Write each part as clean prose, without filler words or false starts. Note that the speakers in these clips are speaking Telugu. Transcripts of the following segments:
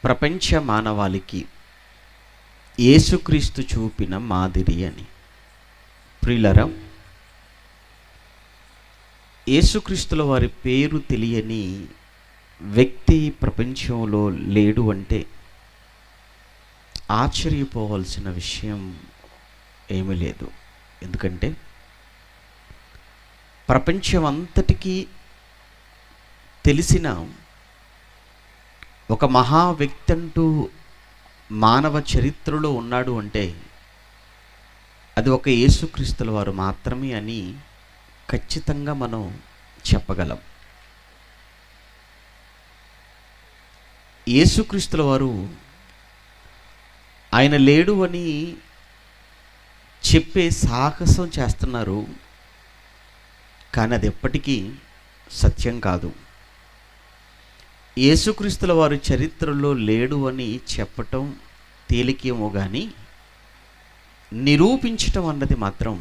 ప్రపంచ మానవాళికి యేసుక్రీస్తు చూపిన మాదిరి అని. ప్రియులారా, యేసుక్రీస్తుల వారి పేరు తెలియని వ్యక్తి ప్రపంచంలో లేడు అంటే ఆశ్చర్యపోవాల్సిన విషయం ఏమీ లేదు. ఎందుకంటే ప్రపంచం అంతటికీ తెలిసిన ఒక మహా వ్యక్తి అంటూ మానవ చరిత్రలో ఉన్నాడు అంటే అది ఒక యేసుక్రీస్తుల వారు మాత్రమే అని ఖచ్చితంగా మనం చెప్పగలం. యేసుక్రీస్తుల వారు ఆయన లేడు అని చెప్పే సాహసం చేస్తున్నారు, కానీ అది ఎప్పటికీ సత్యం కాదు. యేసుక్రీస్తుల వారి చరిత్రలో లేడు అని చెప్పటం తేలికేమో కానీ నిరూపించటం అన్నది మాత్రం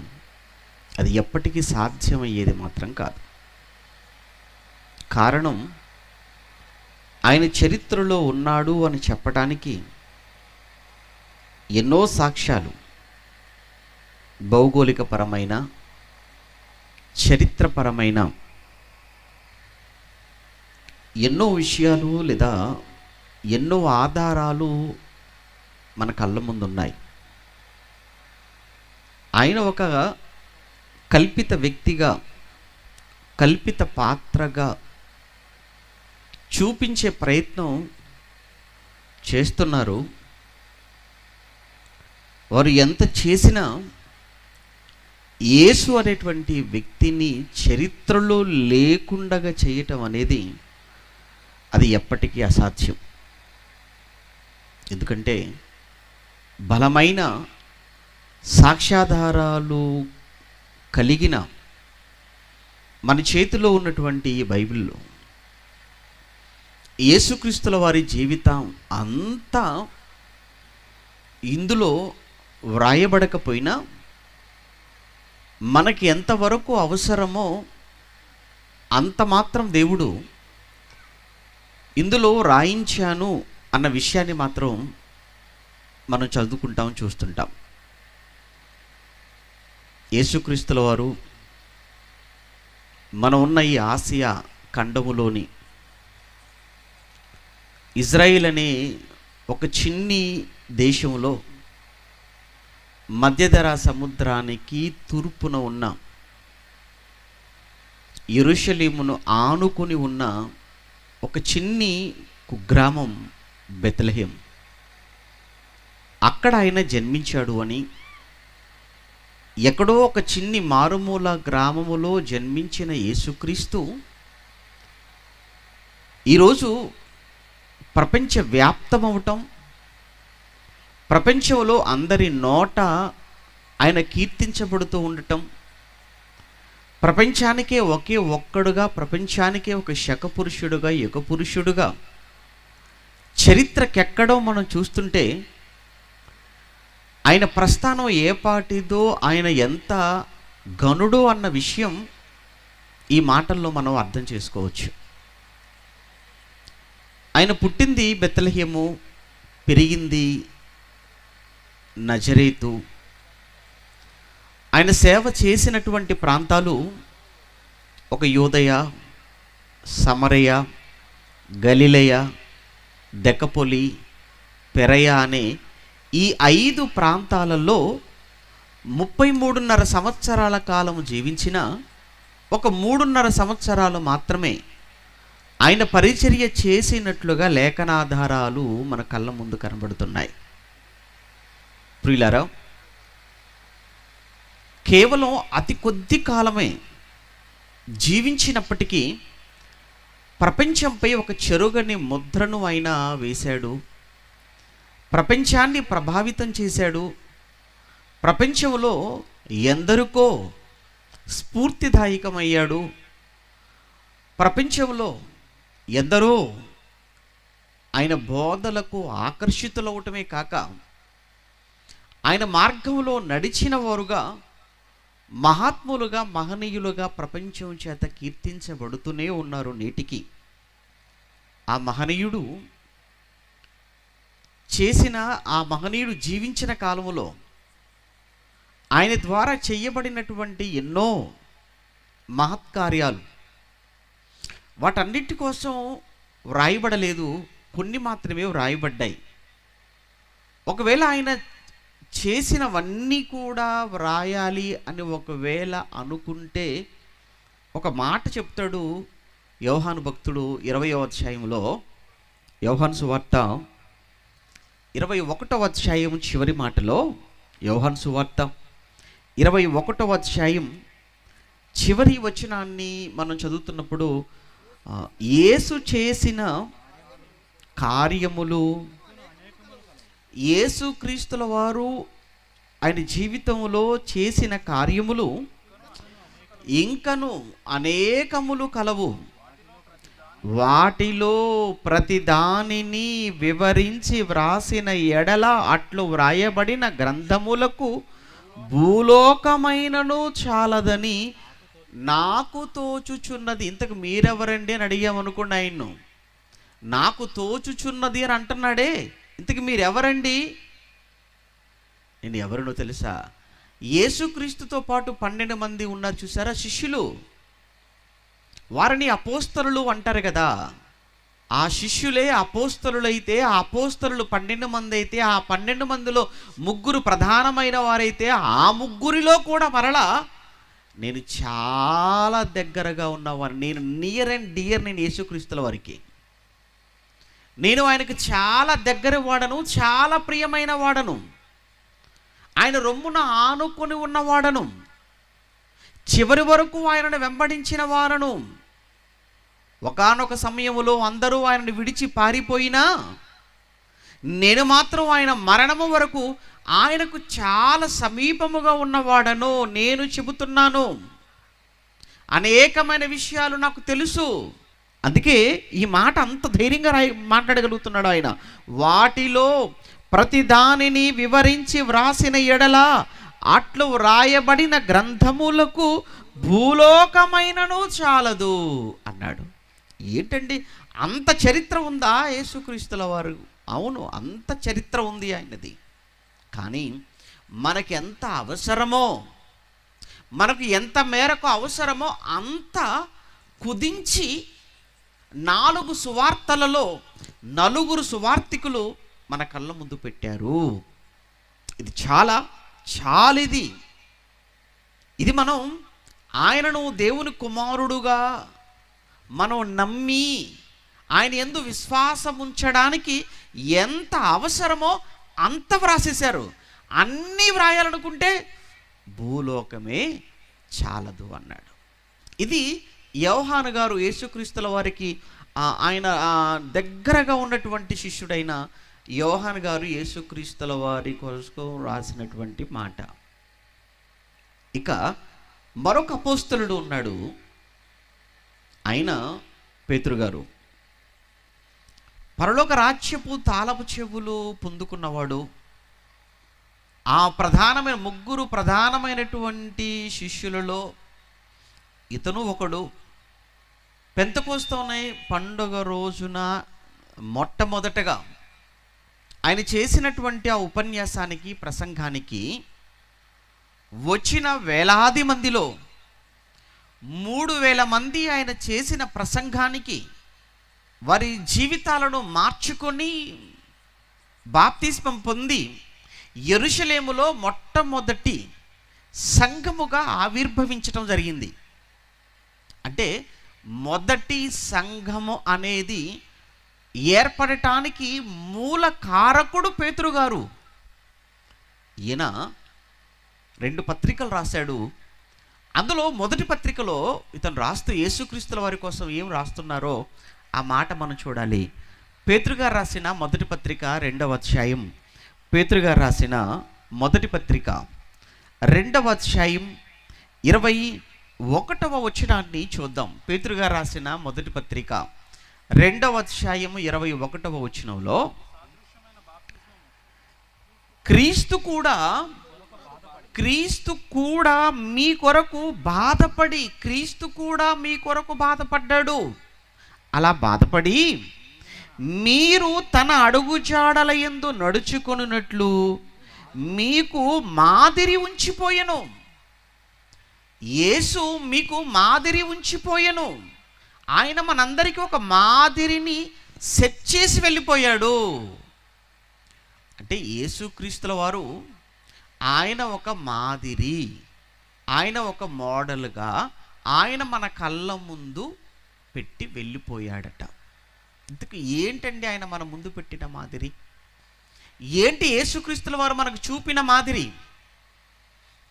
అది ఎప్పటికీ సాధ్యమయ్యేది మాత్రం కాదు. కారణం, ఆయన చరిత్రలో ఉన్నాడు అని చెప్పడానికి ఎన్నో సాక్ష్యాలు, భౌగోళికపరమైన, చరిత్రపరమైన ఎన్నో విషయాలు లేదా ఎన్నో ఆధారాలు మన కళ్ళ ముందు ఉన్నాయి. ఆయన ఒక కల్పిత వ్యక్తిగా, కల్పిత పాత్రగా చూపించే ప్రయత్నం చేస్తున్నారు. వారు ఎంత చేసినా యేసు అనేటువంటి వ్యక్తిని చరిత్రలో లేకుండా చేయటం అనేది అది ఎప్పటికీ అసాధ్యం. ఎందుకంటే బలమైన సాక్ష్యాధారాలు కలిగిన మన చేతిలో ఉన్నటువంటి ఈ బైబిల్లో యేసుక్రీస్తుల వారి జీవితం అంతా ఇందులో వ్రాయబడకపోయినా మనకి ఎంతవరకు అవసరమో అంత మాత్రం దేవుడు ఇందులో రాయించాను అన్న విషయాన్ని మాత్రం మనం చదువుకుంటాం, చూస్తుంటాం. యేసుక్రీస్తుల వారు మనం ఉన్న ఈ ఆసియా ఖండములోని ఇజ్రాయిల్ అనే ఒక చిన్ని దేశంలో మధ్యధరా సముద్రానికి తూర్పున ఉన్న యెరూషలేమును ఆనుకుని ఉన్న ఒక చిన్ని కుగ్రామం బెత్లెహేం. అక్కడ ఆయన జన్మించాడు అని, ఎక్కడో ఒక చిన్ని మారుమూల గ్రామములో జన్మించిన యేసుక్రీస్తు ఈరోజు ప్రపంచ వ్యాప్తమవటం, ప్రపంచంలో అందరి నోట ఆయన కీర్తించబడుతూ ఉండటం, ప్రపంచానికే ఒకే ఒక్కడుగా, ప్రపంచానికే ఒక శకపురుషుడుగా, యుగపురుషుడుగా చరిత్రకెక్కడో మనం చూస్తుంటే ఆయన ప్రస్థానం ఏ పాటిదో, ఆయన ఎంత గనుడో అన్న విషయం ఈ మాటల్లో మనం అర్థం చేసుకోవచ్చు. ఆయన పుట్టింది బెత్లెహేము, పెరిగింది నజరేతు. ఆయన సేవ చేసినటువంటి ప్రాంతాలు ఒక యూదయ, సమరయ, గలిలయ, దెకపొలి, పెరయ అనే ఈ 5 ప్రాంతాలలో 33.5 సంవత్సరాల కాలము జీవించిన ఒక 3.5 సంవత్సరాలు మాత్రమే ఆయన పరిచర్య చేసినట్లుగా లేఖనాధారాలు మన కళ్ళ ముందు కనబడుతున్నాయి. ప్రియులారా, కేవలం అతి కొద్ది కాలమే జీవించినప్పటికీ ప్రపంచంపై ఒక చెరుగని ముద్రను ఆయన వేశాడు. ప్రపంచాన్ని ప్రభావితం చేశాడు. ప్రపంచంలో ఎందరికో స్ఫూర్తిదాయకమయ్యాడు. ప్రపంచంలో ఎందరో ఆయన బోధలకు ఆకర్షితులవటమే కాక ఆయన మార్గంలో నడిచిన వారుగా, మహాత్ములుగా, మహనీయులుగా ప్రపంచం చేత కీర్తించబడుతూనే ఉన్నారు నేటికి. ఆ మహనీయుడు చేసిన ఆ మహనీయుడు జీవించిన కాలములో ఆయన ద్వారా చేయబడినటువంటి ఎన్నో మహత్కార్యాలు, వాటన్నిటి కోసం వ్రాయబడలేదు, కొన్ని మాత్రమే వ్రాయబడ్డాయి. ఒకవేళ ఆయన చేసినవన్నీ కూడా వ్రాయాలి అని ఒకవేళ అనుకుంటే ఒక మాట చెప్తాడు యోహాను భక్తుడు 20వ అధ్యాయంలో. యోహాను సువార్త 21వ అధ్యాయం చివరి మాటలో, యోహాను సువార్త 21వ అధ్యాయం చివరి వచనాన్ని మనం చదువుతున్నప్పుడు, యేసు చేసిన కార్యములు, యేసుక్రీస్తుల వారు ఆయన జీవితంలో చేసిన కార్యములు ఇంకను అనేకములు కలవు, వాటిలో ప్రతి దానిని వివరించి వ్రాసిన ఎడల అట్లు వ్రాయబడిన గ్రంథములకు భూలోకమైనను చాలదని నాకు తోచుచున్నది. ఇంతకు మీరెవరండి అని అడిగామనుకోండి, ఆయన్ను నాకు తోచుచున్నది అని అంటున్నాడే, ఇంతకు మీరెవరండి? నేను ఎవరినో తెలుసా? యేసుక్రీస్తుతో పాటు 12 మంది ఉన్నారు చూసారా, శిష్యులు. వారిని అపోస్తలులు అంటారు కదా. ఆ శిష్యులే అపోస్తలులైతే, ఆ అపోస్తలులు 12 మంది అయితే, ఆ 12 మందిలో 3 ప్రధానమైన వారైతే, ఆ 3లో కూడా మరలా నేను చాలా దగ్గరగా ఉన్నవారు, నేను నియర్ అండ్ డియర్, నేను యేసుక్రీస్తుల వారికి, నేను ఆయనకు చాలా దగ్గర వాడను, చాలా ప్రియమైన వాడను, ఆయన రొమ్మున ఆనుకొని ఉన్నవాడను, చివరి వరకు ఆయనను వెంబడించిన వారను. ఒకానొక సమయంలో అందరూ ఆయనను విడిచి పారిపోయినా నేను మాత్రం ఆయన మరణము వరకు ఆయనకు చాలా సమీపముగా ఉన్నవాడను. నేను చెబుతున్నాను, అనేకమైన విషయాలు నాకు తెలుసు. అందుకే ఈ మాట అంత ధైర్యంగా మాట్లాడగలుగుతున్నాడు ఆయన. వాటిలో ప్రతి దానిని వివరించి వ్రాసిన ఎడల అట్లు వ్రాయబడిన గ్రంథములకు భూలోకమైనను చాలదు అన్నాడు. ఏంటండి, అంత చరిత్ర ఉందా యేసుక్రీస్తుల వారు? అవును, అంత చరిత్ర ఉంది ఆయనది. కానీ మనకి ఎంత అవసరమో, మనకు ఎంత మేరకు అవసరమో అంత కుదించి 4 సువార్తలలో 4 సువార్తికులు మన కళ్ళ ముందు పెట్టారు. ఇది చాలా ఇది మనం ఆయనను దేవుని కుమారుడుగా మనం నమ్మి ఆయన యందు విశ్వాసం ఉంచడానికి ఎంత అవసరమో అంత వ్రాసేశారు. అన్నీ వ్రాయాలనుకుంటే భూలోకమే చాలదు అన్నాడు. ఇది యోహాను గారు యేసుక్రీస్తుల వారికి ఆయన దగ్గరగా ఉన్నటువంటి శిష్యుడైన యోహాను గారు యేసుక్రీస్తుల వారి కోసం రాసినటువంటి మాట. ఇక మరొక అపోస్తలుడు ఉన్నాడు, ఆయన పేతురు గారు. పరలోక రాజ్యపు తాళపు చెవులు పొందుకున్నవాడు. ఆ ప్రధానమైన 3 ప్రధానమైనటువంటి శిష్యులలో ఇతను ఒకడు. పెంతెకోస్తు పండుగ రోజున మొట్టమొదటగా ఆయన చేసినటువంటి ఆ ఉపన్యాసానికి, ప్రసంగానికి వచ్చిన వేలాది మందిలో 3000 మంది ఆయన చేసిన ప్రసంగానికి వారి జీవితాలను మార్చుకొని బాప్తిస్మం పొంది యెరూషలేములో మొట్టమొదటి సంఘముగా ఆవిర్భవించడం జరిగింది. అంటే మొదటి సంఘము అనేది ఏర్పడటానికి మూల కారకుడు పేతురు గారు. ఈయన 2 పత్రికలు రాశాడు. అందులో మొదటి పత్రికలో ఇతను రాస్తూ యేసుక్రీస్తుల వారి కోసం ఏం రాస్తున్నారో ఆ మాట మనం చూడాలి. పేతురు గారు రాసిన మొదటి పత్రిక 2వ అధ్యాయం, పేతురు గారు రాసిన మొదటి పత్రిక 2వ అధ్యాయం 21వ వచనాన్ని చూద్దాం. పేతురు గారు రాసిన మొదటి పత్రిక 2వ అధ్యాయం 21వ వచనంలో, క్రీస్తు కూడా మీ కొరకు బాధపడి, క్రీస్తు కూడా మీ కొరకు బాధపడ్డాడు. అలా బాధపడి మీరు తన అడుగుజాడల యందు నడుచుకొనున్నట్లు మీకు మాదిరి ఉంచిపోయెను. యేసు మీకు మాదిరి ఉంచిపోయెను. ఆయన మనందరికీ ఒక మాదిరిని సెట్ చేసి వెళ్ళిపోయాడు. అంటే యేసుక్రీస్తుల వారు ఆయన ఒక మాదిరి, ఆయన ఒక మోడల్గా ఆయన మన కళ్ళ ముందు పెట్టి వెళ్ళిపోయాడట. ఇంతకు ఏంటండి ఆయన మన ముందు పెట్టిన మాదిరి? ఏంటి యేసుక్రీస్తుల వారు మనకు చూపిన మాదిరి?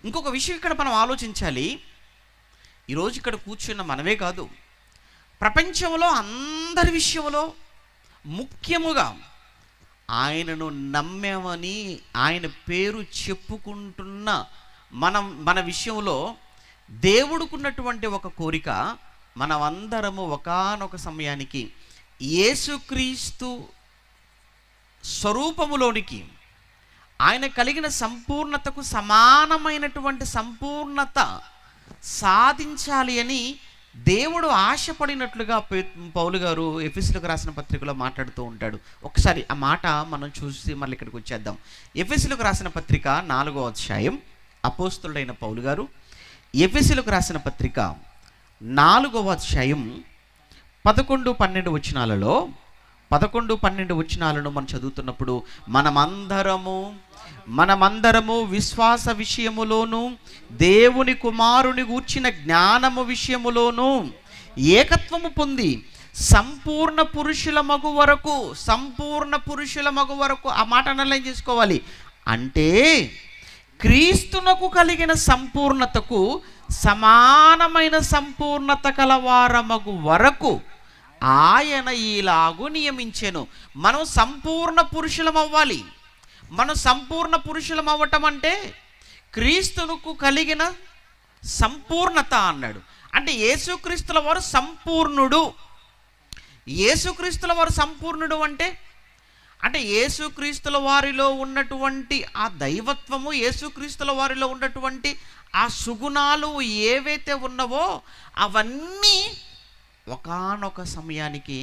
ఇంకొక విషయం ఇక్కడ మనం ఆలోచించాలి. ఈరోజు ఇక్కడ కూర్చున్న మనమే కాదు, ప్రపంచంలో అందరి విషయంలో, ముఖ్యముగా ఆయనను నమ్మామని ఆయన పేరు చెప్పుకుంటున్న మన విషయంలో దేవుడుకున్నటువంటి ఒక కోరిక, మనమందరము ఒకానొక సమయానికి యేసుక్రీస్తు స్వరూపములోనికి, ఆయన కలిగిన సంపూర్ణతకు సమానమైనటువంటి సంపూర్ణత సాధించాలి అని దేవుడు ఆశపడినట్లుగా పౌలు గారు ఎఫెసీయులకు రాసిన పత్రికలో మాట్లాడుతూ ఉంటాడు. ఒకసారి ఆ మాట మనం చూసి మళ్ళీ ఇక్కడికి వచ్చేద్దాం. ఎఫెసీయులకు రాసిన పత్రిక 4వ అధ్యాయం, అపోస్తలుడైన పౌలు గారు ఎఫెసీయులకు రాసిన పత్రిక 4వ అధ్యాయం 11-12 వచనాలలో 11-12 వచనాలను మనం చదువుతున్నప్పుడు, మనమందరము విశ్వాస విషయములోను దేవుని కుమారుని గూర్చిన జ్ఞానము విషయములోను ఏకత్వము పొంది సంపూర్ణ పురుషుల మగు వరకు ఆ మాట అనలైన్ చేసుకోవాలి. అంటే క్రీస్తునకు కలిగిన సంపూర్ణతకు సమానమైన సంపూర్ణత కలవారమగు వరకు ఆయన ఈలాగు నియమించెను. మనం సంపూర్ణ పురుషులం అవ్వాలి. మనం సంపూర్ణ పురుషులం అవ్వటం అంటే క్రీస్తునకు కలిగిన సంపూర్ణత అన్నాడు. అంటే యేసుక్రీస్తుల వారు సంపూర్ణుడు. యేసుక్రీస్తుల వారు సంపూర్ణుడు అంటే యేసుక్రీస్తుల వారిలో ఉన్నటువంటి ఆ దైవత్వము, యేసుక్రీస్తుల వారిలో ఉన్నటువంటి ఆ సుగుణాలు ఏవైతే ఉన్నవో అవన్నీ ఒకానొక సమయానికి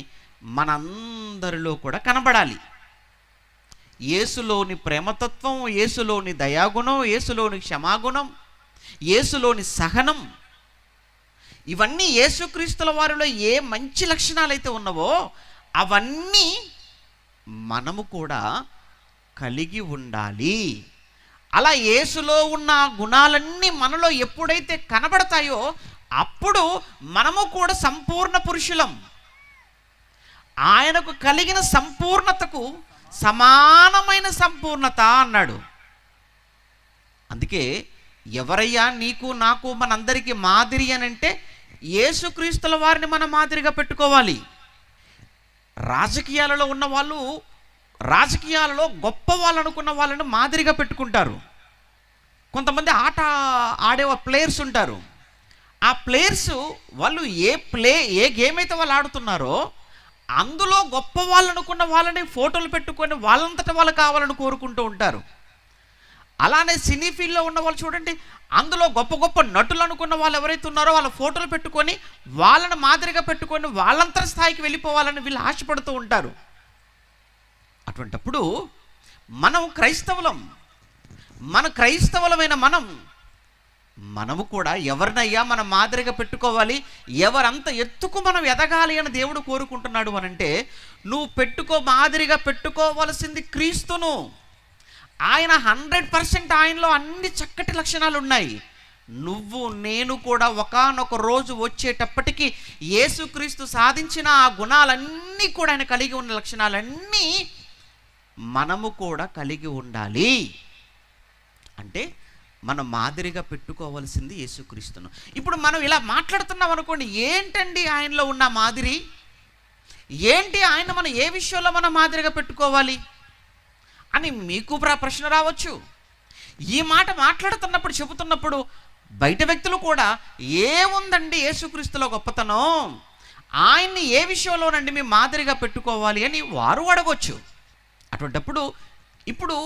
మనందరిలో కూడా కనబడాలి. యేసులోని ప్రేమతత్వం, యేసులోని దయాగుణం, యేసులోని క్షమాగుణం, యేసులోని సహనం, ఇవన్నీ యేసుక్రీస్తుల వారిలో ఏ మంచి లక్షణాలైతే ఉన్నవో అవన్నీ మనము కూడా కలిగి ఉండాలి. అలా యేసులో ఉన్న గుణాలన్నీ మనలో ఎప్పుడైతే కనబడతాయో అప్పుడు మనము కూడా సంపూర్ణ పురుషులం. ఆయనకు కలిగిన సంపూర్ణతకు సమానమైన సంపూర్ణత అన్నాడు. అందుకే ఎవరయ్యా నీకు నాకు మనందరికీ మాదిరి అని అంటే యేసుక్రీస్తుల వారిని మనం మాదిరిగా పెట్టుకోవాలి. రాజకీయాలలో ఉన్న వాళ్ళు రాజకీయాలలో గొప్ప వాళ్ళు అనుకున్న వాళ్ళని మాదిరిగా పెట్టుకుంటారు. కొంతమంది ఆట ఆడే ప్లేయర్స్ ఉంటారు. ఆ ప్లేయర్స్ వాళ్ళు ఏ గేమ్ అయితే వాళ్ళు ఆడుతున్నారో అందులో గొప్ప వాళ్ళు అనుకున్న వాళ్ళని ఫోటోలు పెట్టుకొని వాళ్ళంతటా వాళ్ళు కావాలని కోరుకుంటూ ఉంటారు. అలానే సినీ ఫీల్డ్లో ఉన్న వాళ్ళు చూడండి, అందులో గొప్ప గొప్ప నటులు అనుకున్న వాళ్ళు ఎవరైతే ఉన్నారో వాళ్ళ ఫోటోలు పెట్టుకొని వాళ్ళని మాదిరిగా పెట్టుకొని వాళ్ళంతర స్థాయికి వెళ్ళిపోవాలని వీళ్ళు ఆశపడుతూ ఉంటారు. అటువంటప్పుడు మనం క్రైస్తవులమైన మనము కూడా ఎవరినయ్యా మనం మాదిరిగా పెట్టుకోవాలి, ఎవరంత ఎత్తుకు మనం ఎదగాలి అని దేవుడు కోరుకుంటున్నాడు అనంటే, నువ్వు మాదిరిగా పెట్టుకోవలసింది క్రీస్తును. ఆయన 100% ఆయనలో అన్ని చక్కటి లక్షణాలు ఉన్నాయి. నేను కూడా ఒకానొక రోజు వచ్చేటప్పటికి యేసుక్రీస్తు సాధించిన ఆ గుణాలన్నీ కూడా ఆయన కలిగి ఉన్న లక్షణాలన్నీ మనము కూడా కలిగి ఉండాలి. అంటే మనం మాదిరిగా పెట్టుకోవాల్సింది యేసుక్రీస్తును. ఇప్పుడు మనం ఇలా మాట్లాడుతున్నాం అనుకోండి, ఏంటండి ఆయనలో ఉన్న మాదిరి ఏంటి, ఆయన మనం ఏ విషయంలో మనం మాదిరిగా పెట్టుకోవాలి అని మీకు ప్రశ్న రావచ్చు. ఈ మాట మాట్లాడుతున్నప్పుడు చెబుతున్నప్పుడు బయట వ్యక్తులు కూడా ఏముందండి యేసుక్రీస్తులో గొప్పతనం, ఆయన్ని ఏ విషయంలోనండి మేము మాదిరిగా పెట్టుకోవాలి అని వారు అడగవచ్చు. అటువంటప్పుడు ఇప్పుడు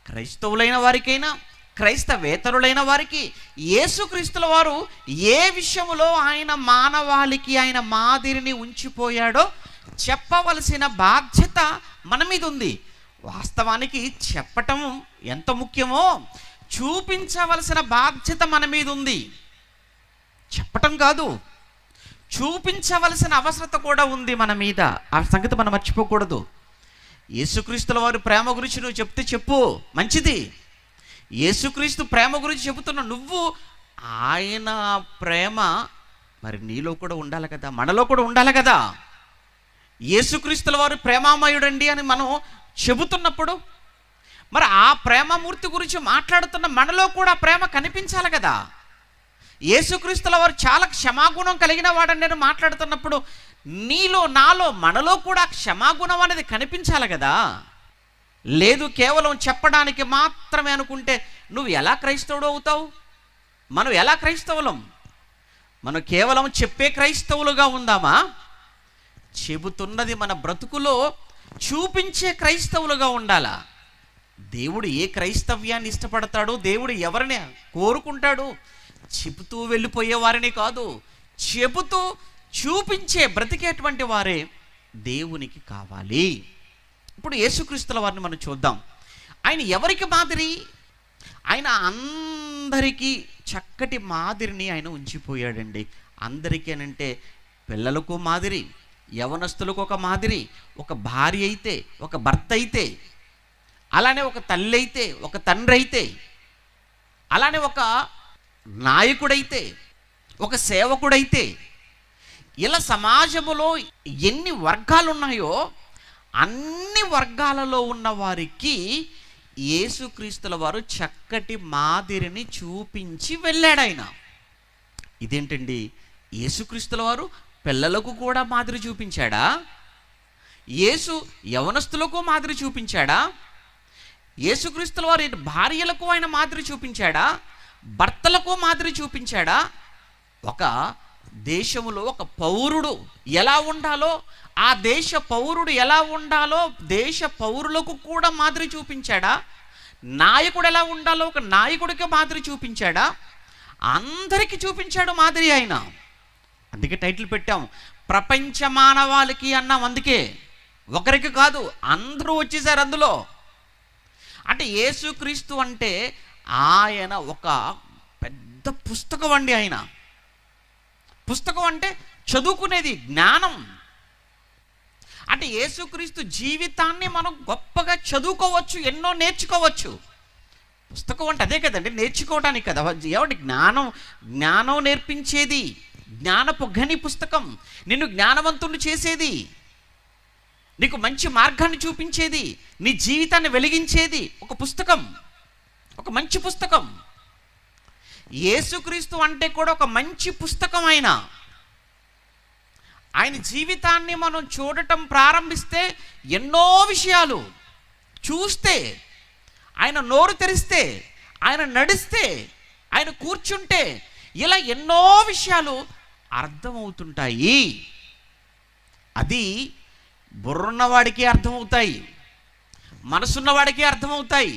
క్రైస్తవులైన వారికైనా క్రైస్తవేతరులైన వారికి యేసుక్రీస్తుల వారు ఏ విషయంలో ఆయన మానవాళికి ఆయన మాదిరిని ఉంచిపోయాడో చెప్పవలసిన బాధ్యత మన మీద ఉంది. వాస్తవానికి చెప్పటం ఎంత ముఖ్యమో చూపించవలసిన బాధ్యత మన మీద ఉంది. చెప్పటం కాదు, చూపించవలసిన అవసరత కూడా ఉంది మన మీద. ఆ సంగతి మనం మర్చిపోకూడదు. యేసుక్రీస్తుల వారి ప్రేమ గురించి నువ్వు చెప్తే చెప్పు, మంచిది. యేసుక్రీస్తు ప్రేమ గురించి చెబుతున్నా నువ్వు, ఆయన ప్రేమ మరి నీలో కూడా ఉండాలి కదా, మనలో కూడా ఉండాలి కదా. యేసుక్రీస్తుల వారు ప్రేమామయుడండి అని మనం చెబుతున్నప్పుడు మరి ఆ ప్రేమమూర్తి గురించి మాట్లాడుతున్న మనలో కూడా ప్రేమ కనిపించాలి కదా. యేసుక్రీస్తుల వారు చాలా క్షమాగుణం కలిగిన వాడని నేను మాట్లాడుతున్నప్పుడు నీలో, నాలో, మనలో కూడా క్షమాగుణం అనేది కనిపించాలి కదా. లేదు కేవలం చెప్పడానికి మాత్రమే అనుకుంటే నువ్వు ఎలా క్రైస్తవుడు అవుతావు? మనం ఎలా క్రైస్తవులం? మనం కేవలం చెప్పే క్రైస్తవులుగా ఉందామా? చెబుతున్నది మన బ్రతుకులో చూపించే క్రైస్తవులుగా ఉండాలా? దేవుడు ఏ క్రైస్తవ్యాన్ని ఇష్టపడతాడో, దేవుడు ఎవరిని కోరుకుంటాడు? చెబుతూ వెళ్ళిపోయే వారిని కాదు, చెబుతూ చూపించే బ్రతికేటువంటి వారే దేవునికి కావాలి. ఇప్పుడు యేసుక్రీస్తుల వారిని మనం చూద్దాం. ఆయన ఎవరికి మాదిరి? ఆయన అందరికీ చక్కటి మాదిరిని ఆయన ఉంచిపోయాడండి. అందరికీ అనంటే పిల్లలకు మాదిరి, యవనస్తులకు ఒక మాదిరి, ఒక భార్య అయితే, ఒక భర్త అయితే, అలానే ఒక తల్లి అయితే, ఒక తండ్రి అయితే, అలానే ఒక నాయకుడైతే, ఒక సేవకుడైతే, ఇలా సమాజంలో ఎన్ని వర్గాలు ఉన్నాయో అన్ని వర్గాలలో ఉన్న వారికి యేసుక్రీస్తుల వారు చక్కటి మాదిరిని చూపించి వెళ్ళాడు ఆయన. ఇదేంటండి, యేసుక్రీస్తుల వారు పిల్లలకు కూడా మాదిరి చూపించాడా? యేసు యవనస్తులకు మాదిరి చూపించాడా? యేసుక్రీస్తుల వారు భార్యలకు ఆయన మాదిరి చూపించాడా? భర్తలకు మాదిరి చూపించాడా? ఒక దేశములో ఒక పౌరుడు ఎలా ఉండాలో, ఆ దేశ పౌరుడు ఎలా ఉండాలో దేశ పౌరులకు కూడా మాదిరి చూపించాడా? నాయకుడు ఎలా ఉండాలో ఒక నాయకుడికి మాదిరి చూపించాడా? అందరికీ చూపించాడు మాదిరి ఆయన. అందుకే టైటిల్ పెట్టాం, ప్రపంచ మానవాళికి అన్నాం. అందుకే ఒకరికి కాదు, అందరూ వచ్చేసారు అందులో. అంటే యేసుక్రీస్తు అంటే ఆయన ఒక పెద్ద పుస్తకం అండి. ఆయన పుస్తకం అంటే చదువుకునేది, జ్ఞానం. అంటే యేసుక్రీస్తు జీవితాన్ని మనం గొప్పగా చదువుకోవచ్చు, ఎన్నో నేర్చుకోవచ్చు. పుస్తకం అంటే అదే కదండి, నేర్చుకోవడానికి కదా. ఏమంటే జ్ఞానం నేర్పించేది, జ్ఞానపు గని పుస్తకం. నిన్ను జ్ఞానవంతుని చేసేది, నీకు మంచి మార్గాన్ని చూపించేది, నీ జీవితాన్ని వెలిగించేది ఒక పుస్తకం, ఒక మంచి పుస్తకం. యేసుక్రీస్తు అంటే కూడా ఒక మంచి పుస్తకం. ఆయన జీవితాన్ని మనం చూడటం ప్రారంభిస్తే ఎన్నో విషయాలు చూస్తే, ఆయన నోరు తెరిస్తే, ఆయన నడిస్తే, ఆయన కూర్చుంటే, ఇలా ఎన్నో విషయాలు అర్థమవుతుంటాయి. అది బుర్రున్నవాడికి అర్థమవుతాయి, మనసున్నవాడికి అర్థమవుతాయి.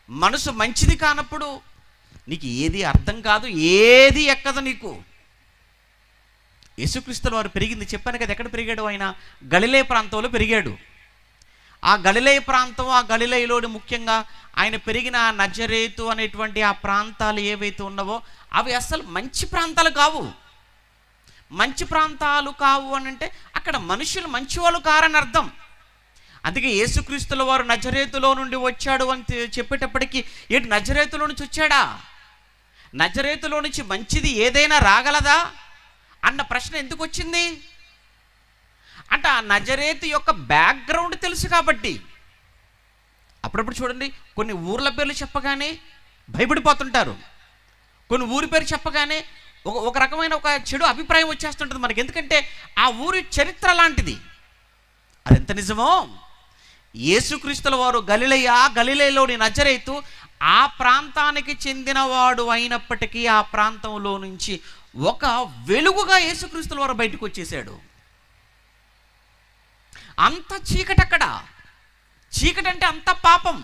మనసు మంచిది కానప్పుడు నీకు ఏది అర్థం కాదు, ఏది ఎక్కదు నీకు. యేసుక్రీస్తుల వారు పెరిగింది చెప్పాను కదా. ఎక్కడ పెరిగాడు? ఆయన గలిలయ ప్రాంతంలో పెరిగాడు. ఆ గలిలయ ప్రాంతం, ఆ గలిలయలోని ముఖ్యంగా ఆయన పెరిగిన నజరేతు అనేటువంటి ఆ ప్రాంతాలు ఏవైతే ఉన్నావో అవి అసలు మంచి ప్రాంతాలు కావు. మంచి ప్రాంతాలు కావు అని అంటే అక్కడ మనుషులు మంచివాళ్ళు కారని అర్థం. అందుకే యేసుక్రీస్తుల వారు నజరేతులో నుండి వచ్చాడు అని చెప్పేటప్పటికి, ఏంటి నజరేతులో నుంచి వచ్చాడా? నజరేతులో నుంచి మంచిది ఏదైనా రాగలదా అన్న ప్రశ్న ఎందుకు వచ్చింది అంటే ఆ నజరేతు యొక్క బ్యాక్గ్రౌండ్ తెలుసు కాబట్టి. అప్పుడప్పుడు చూడండి, కొన్ని ఊర్ల పేర్లు చెప్పగానే భయపడిపోతుంటారు, కొన్ని ఊరి పేరు చెప్పగానే ఒక రకమైన ఒక చెడు అభిప్రాయం వచ్చేస్తుంటుంది మనకి. ఎందుకంటే ఆ ఊరి చరిత్ర లాంటిది. అది ఎంత నిజమో, యేసుక్రీస్తుల వారు గలిలయలోని నజరేతు ఆ ప్రాంతానికి చెందినవాడు అయినప్పటికీ ఆ ప్రాంతంలో నుంచి ఒక వెలుగుగా యేసుక్రీస్తుల వారు బయటకు వచ్చేసాడు. అంత చీకటి అక్కడ. చీకటి అంటే అంత పాపం.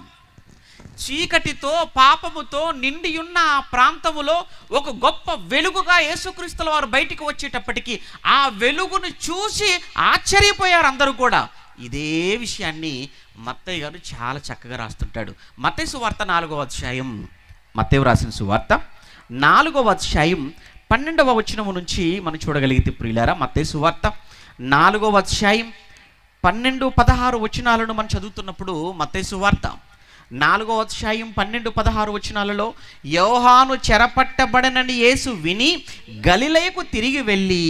చీకటితో పాపముతో నిండి ఉన్న ఆ ప్రాంతములో ఒక గొప్ప వెలుగుగా యేసుక్రీస్తుల వారు బయటికి వచ్చేటప్పటికి ఆ వెలుగును చూసి ఆశ్చర్యపోయారు అందరూ కూడా. ఇదే విషయాన్ని మత్తయి గారు చాలా చక్కగా రాస్తుంటాడు. మత్తయి సువార్త 4వ అధ్యాయం, మత్తయి రాసిన సువార్త 4వ అధ్యాయం 12వ వచనము నుంచి మనం చూడగలిగితే ప్రియులారా, మత్తయి సువార్త 4వ అధ్యాయం 12-16 వచనాలను మనం చదువుతున్నప్పుడు, మత్తయి సువార్త 4వ అధ్యాయం 12-16 వచనాలలో, యోహాను చెరపట్టబడనని యేసు విని గలిలయకు తిరిగి వెళ్ళి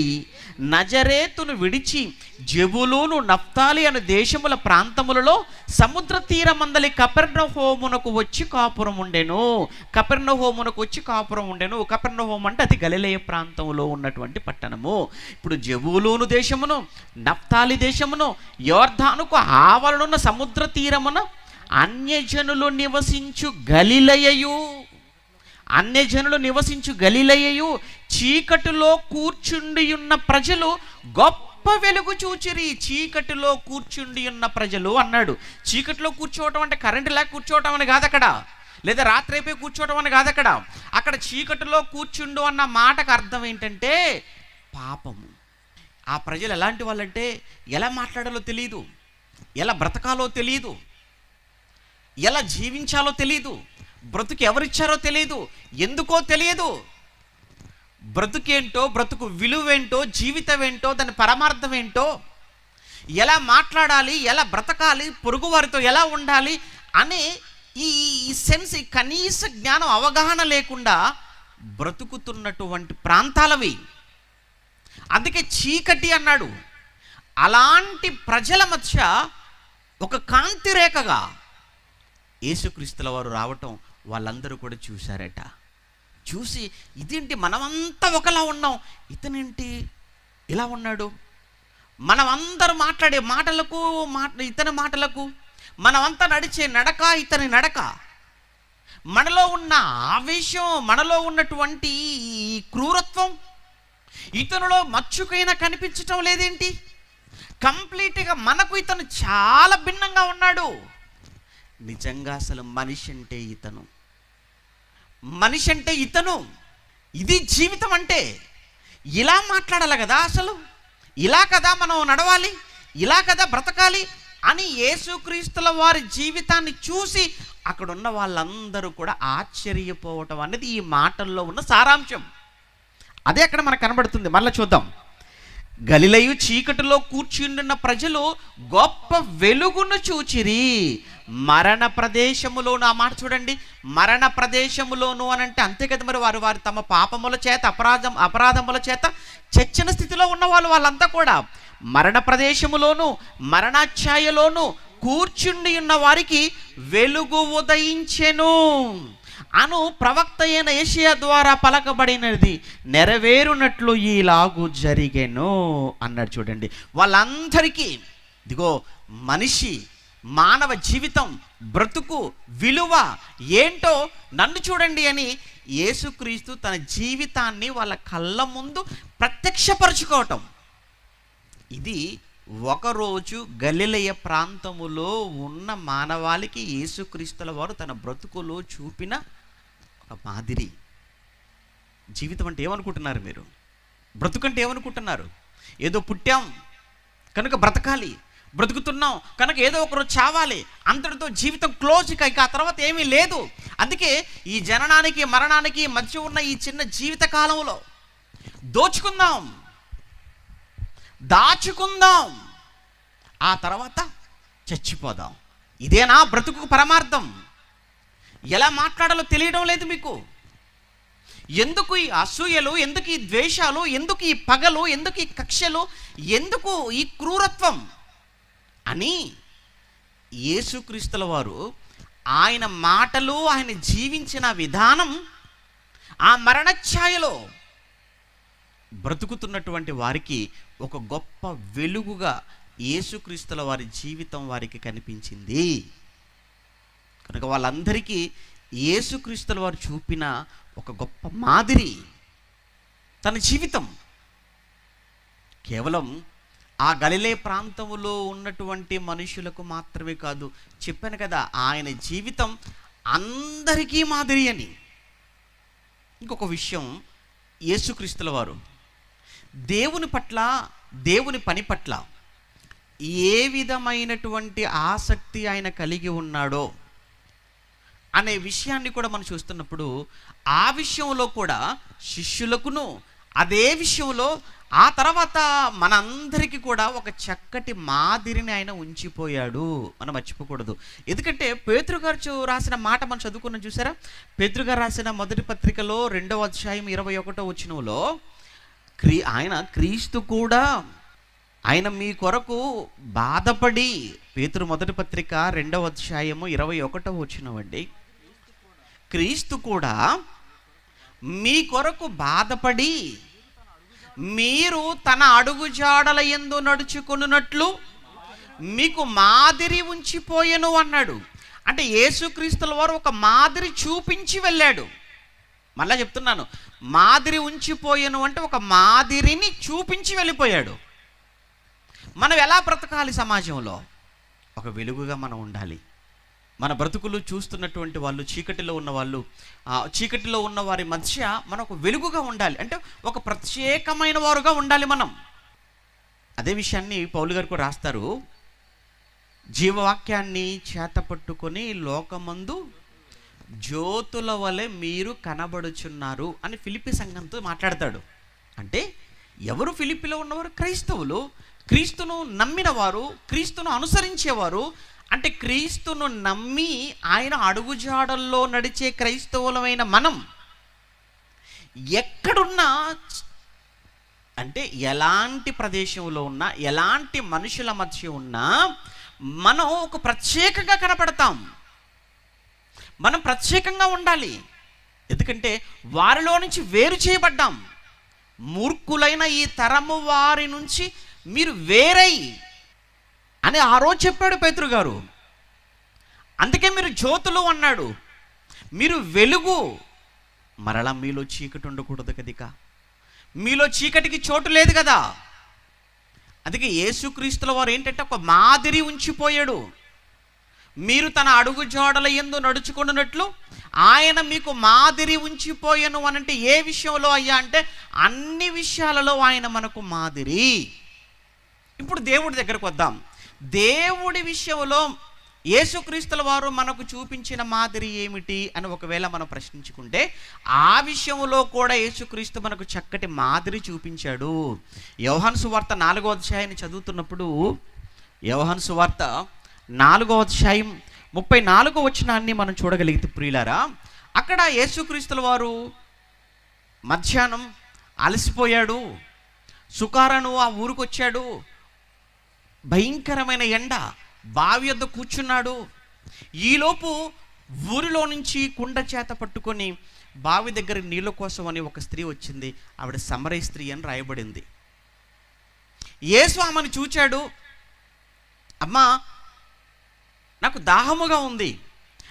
నజరేతును విడిచి జెబులూను నఫ్తాలి అను దేశముల ప్రాంతములలో సముద్ర తీరమందలి కపెర్నహూమునకు వచ్చి కాపురం ఉండెను. కపెర్నహూమునకు వచ్చి కాపురం ఉండెను. కపెర్నహూము అంటే అది గలిలయ ప్రాంతంలో ఉన్నటువంటి పట్టణము. ఇప్పుడు జెబులూను దేశమును, నఫ్తాలి దేశమును, యోర్దానుకు ఆవరణున్న సముద్ర తీరమున అన్యజనులు నివసించు గలిలయయు చీకటిలో కూర్చుండి ఉన్న ప్రజలు గొప్ప వెలుగు చూచిరి. చీకటిలో కూర్చుండి ఉన్న ప్రజలు అన్నాడు. చీకటిలో కూర్చోవటం అంటే కరెంటు లేక కూర్చోవటం అని కాదు అక్కడ, లేదా రాత్రి అయిపోయి కూర్చోవటం అని కాదు అక్కడ. అక్కడ చీకటిలో కూర్చుండు అన్న మాటకు అర్థం ఏంటంటే పాపము. ఆ ప్రజలు ఎలాంటి వాళ్ళంటే ఎలా మాట్లాడాలో తెలియదు, ఎలా బ్రతకాలో తెలియదు, ఎలా జీవించాలో తెలియదు, బ్రతుకు ఎవరిచ్చారో తెలియదు, ఎందుకో తెలియదు. బ్రతుకేంటో, బ్రతుకు విలువేంటో, జీవితం ఏంటో, దాని పరమార్థం ఏంటో, ఎలా మాట్లాడాలి, ఎలా బ్రతకాలి, పొరుగువారితో ఎలా ఉండాలి అనే ఈ సెన్స్, ఈ కనీస జ్ఞానం, అవగాహన లేకుండా బ్రతుకుతున్నటువంటి ప్రాంతాలవి. అందుకే చీకటి అన్నాడు. అలాంటి ప్రజల మధ్య ఒక కాంతి రేఖగా యేసుక్రీస్తుల వారు రావటం వాళ్ళందరూ కూడా చూశారట. చూసి ఇదేంటి, మనమంతా ఒకలా ఉన్నాం, ఇతనేంటి ఇలా ఉన్నాడు, మనమందరూ మాట్లాడే మాటలకు ఇతని మాటలకు, మనమంతా నడిచే నడక ఇతని నడక, మనలో ఉన్న ఆవేశం, మనలో ఉన్నటువంటి క్రూరత్వం ఇతనిలో మచ్చుకైనా కనిపించటం లేదేంటి? కంప్లీట్గా మనకు ఇతను చాలా భిన్నంగా ఉన్నాడు. నిజంగా అసలు మనిషి అంటే ఇతను, ఇది జీవితం అంటే. ఇలా మాట్లాడాలి కదా, అసలు ఇలా కదా మనం నడవాలి, ఇలా కదా బ్రతకాలి అని యేసుక్రీస్తుల వారి జీవితాన్ని చూసి అక్కడ ఉన్న వాళ్ళందరూ కూడా ఆశ్చర్యపోవటం అనేది ఈ మాటల్లో ఉన్న సారాంశం. అదే అక్కడ మనకు కనబడుతుంది. మళ్ళీ చూద్దాం. గలిలయు చీకటిలో కూర్చుండున్న ప్రజలు గొప్ప వెలుగును చూచిరి. మరణ ప్రదేశములోను, ఆ మాట చూడండి, మరణ ప్రదేశములోను అని అంటే అంతే కదా మరి. వారు తమ పాపముల చేత, అపరాధముల చేత చచ్చిన స్థితిలో ఉన్నవాళ్ళు, వాళ్ళంతా కూడా మరణ ప్రదేశములోను మరణాఛాయలోను కూర్చుండి ఉన్న వారికి వెలుగు ఉదయించెను అను ప్రవక్త అయిన యెషయా ద్వారా పలకబడినది నెరవేరునట్లు ఈలాగు జరిగెను అన్నాడు. చూడండి, వాళ్ళందరికీ ఇదిగో మనిషి, మానవ జీవితం, బ్రతుకు విలువ ఏంటో నన్ను చూడండి అని యేసుక్రీస్తు తన జీవితాన్ని వాళ్ళ కళ్ళ ముందు ప్రత్యక్షపరచుకోవటం. ఇది ఒకరోజు గలిలయ ప్రాంతములో ఉన్న మానవాళికి యేసుక్రీస్తుల వారు తన బ్రతుకులో చూపిన ఒక మాదిరి. జీవితం అంటే ఏమనుకుంటున్నారు మీరు? బ్రతుకంటే ఏమనుకుంటున్నారు? ఏదో పుట్టాం కనుక బ్రతకాలి, బ్రతుకుతున్నాం కనుక ఏదో ఒకరోజు చావాలి, అంతటితో జీవితం క్లోజ్, ఇక ఆ తర్వాత ఏమీ లేదు. అందుకే ఈ జననానికి మరణానికి మధ్య ఉన్న ఈ చిన్న జీవిత కాలంలో దోచుకుందాం, దాచుకుందాం, ఆ తర్వాత చచ్చిపోదాం. ఇదేనా బ్రతుకు పరమార్థం? ఎలా మాట్లాడాలో తెలియడం లేదు మీకు. ఎందుకు ఈ అసూయలు, ఎందుకు ఈ ద్వేషాలు, ఎందుకు ఈ పగలు, ఎందుకు ఈ కక్షలు, ఎందుకు ఈ క్రూరత్వం అని యేసుక్రీస్తుల వారు ఆయన మాటలు, ఆయన జీవించిన విధానం, ఆ మరణఛాయలో బ్రతుకుతున్నటువంటి వారికి ఒక గొప్ప వెలుగుగా యేసుక్రీస్తుల వారి జీవితం వారికి కనిపించింది. కనుక వాళ్ళందరికీ యేసుక్రీస్తుల వారు చూపిన ఒక గొప్ప మాదిరి తన జీవితం. కేవలం ఆ గలిలే ప్రాంతంలో ఉన్నటువంటి మనుషులకు మాత్రమే కాదు, చెప్పాను కదా, ఆయన జీవితం అందరికీ మాదిరి అని. ఇంకొక విషయం, యేసుక్రీస్తుల వారు దేవుని పట్ల, దేవుని పని పట్ల ఏ విధమైనటువంటి ఆసక్తి ఆయన కలిగి ఉన్నాడో అనే విషయాన్ని కూడా మనం చూస్తున్నప్పుడు, ఆ విషయంలో కూడా శిష్యులకును, అదే విషయంలో ఆ తర్వాత మనందరికీ కూడా ఒక చక్కటి మాదిరిని ఆయన ఉంచిపోయాడు. మనం మర్చిపోకూడదు. ఎందుకంటే పేతురు గారు రాసిన మాట మనం చదువుకున్నాం చూసారా? పేతురు గారు రాసిన మొదటి పత్రికలో 2వ అధ్యాయం 21వ వచనంలో ఆయన క్రీస్తు కూడా ఆయన మీ కొరకు బాధపడి, పేతురు మొదటి పత్రిక 2వ అధ్యాయము 21వ వచనం అండి, క్రీస్తు కూడా మీ కొరకు బాధపడి మీరు తన అడుగుజాడల యందు నడుచుకొనున్నట్లు మీకు మాదిరి ఉంచిపోయెను అన్నాడు. అంటే యేసుక్రీస్తుల వారు ఒక మాదిరి చూపించి వెళ్ళాడు. మళ్ళా చెప్తున్నాను, మాదిరి ఉంచిపోయెను అంటే ఒక మాదిరిని చూపించి వెళ్ళిపోయాడు. మనం ఎలా బ్రతకాలి సమాజంలో? ఒక వెలుగుగా మనం ఉండాలి. మన బ్రతుకులు చూస్తున్నటువంటి వాళ్ళు, చీకటిలో ఉన్న వాళ్ళు, చీకటిలో ఉన్న వారి మధ్య మనం ఒక వెలుగుగా ఉండాలి. అంటే ఒక ప్రత్యేకమైన వారుగా ఉండాలి మనం. అదే విషయాన్ని పౌలు గారు కూడా రాస్తారు. జీవవాక్యాన్ని చేత పట్టుకొని లోకమందు జ్యోతుల వలె మీరు కనబడుచున్నారు అని ఫిలిప్పీ సంఘంతో మాట్లాడతాడు. అంటే ఎవరు ఫిలిప్పీలో ఉన్నవారు? క్రైస్తవులు, క్రీస్తును నమ్మిన వారు, క్రీస్తును అనుసరించేవారు. అంటే క్రీస్తును నమ్మి ఆయన అడుగుజాడల్లో నడిచే క్రైస్తవులమైన మనం ఎక్కడున్నా, అంటే ఎలాంటి ప్రదేశంలో ఉన్నా, ఎలాంటి మనుషుల మధ్య ఉన్నా మనం ఒక ప్రత్యేకంగా కనపడతాం. మనం ప్రత్యేకంగా ఉండాలి. ఎందుకంటే వారిలో నుంచి వేరు చేయబడ్డాం. మూర్ఖులైన ఈ తరము వారి నుంచి మీరు వేరై అని ఆ రోజు చెప్పాడు పేతురు గారు. అందుకే మీరు జ్యోతులు అన్నాడు, మీరు వెలుగు. మరలా మీలో చీకటి ఉండకూడదు కదిక, మీలో చీకటికి చోటు లేదు కదా. అందుకే యేసుక్రీస్తుల వారు ఏంటంటే ఒక మాదిరి ఉంచిపోయాడు. మీరు తన అడుగు జాడల యందు నడుచుకున్నట్లు ఆయన మీకు మాదిరి ఉంచిపోయాను అనంటే ఏ విషయంలో అయ్యా అంటే అన్ని విషయాలలో ఆయన మనకు మాదిరి. ఇప్పుడు దేవుడి దగ్గరకు వద్దాం. దేవుడి విషయంలో యేసుక్రీస్తుల వారు మనకు చూపించిన మాదిరి ఏమిటి అని ఒకవేళ మనం ప్రశ్నించుకుంటే, ఆ విషయంలో కూడా యేసుక్రీస్తు మనకు చక్కటి మాదిరి చూపించాడు. యోహాను సువార్త 4వ అధ్యాయాన్ని చదువుతున్నప్పుడు, యోహాను సువార్త 4వ అధ్యాయం 34వ వచనాన్ని మనం చూడగలిగితే ప్రియులారా, అక్కడ యేసుక్రీస్తుల వారు మధ్యాహ్నం అలసిపోయాడు, సుకారను ఆ ఊరికి వచ్చాడు, భయంకరమైన ఎండ, బావి వద్ద కూర్చున్నాడు. ఈలోపు ఊరిలో నుంచి కుండ చేత పట్టుకొని బావి దగ్గర నీళ్ళ కోసం అని ఒక స్త్రీ వచ్చింది. ఆవిడ సమరయ స్త్రీ అని రాయబడింది. యేసు ఆమెను చూచాడు. అమ్మా, నాకు దాహముగా ఉంది,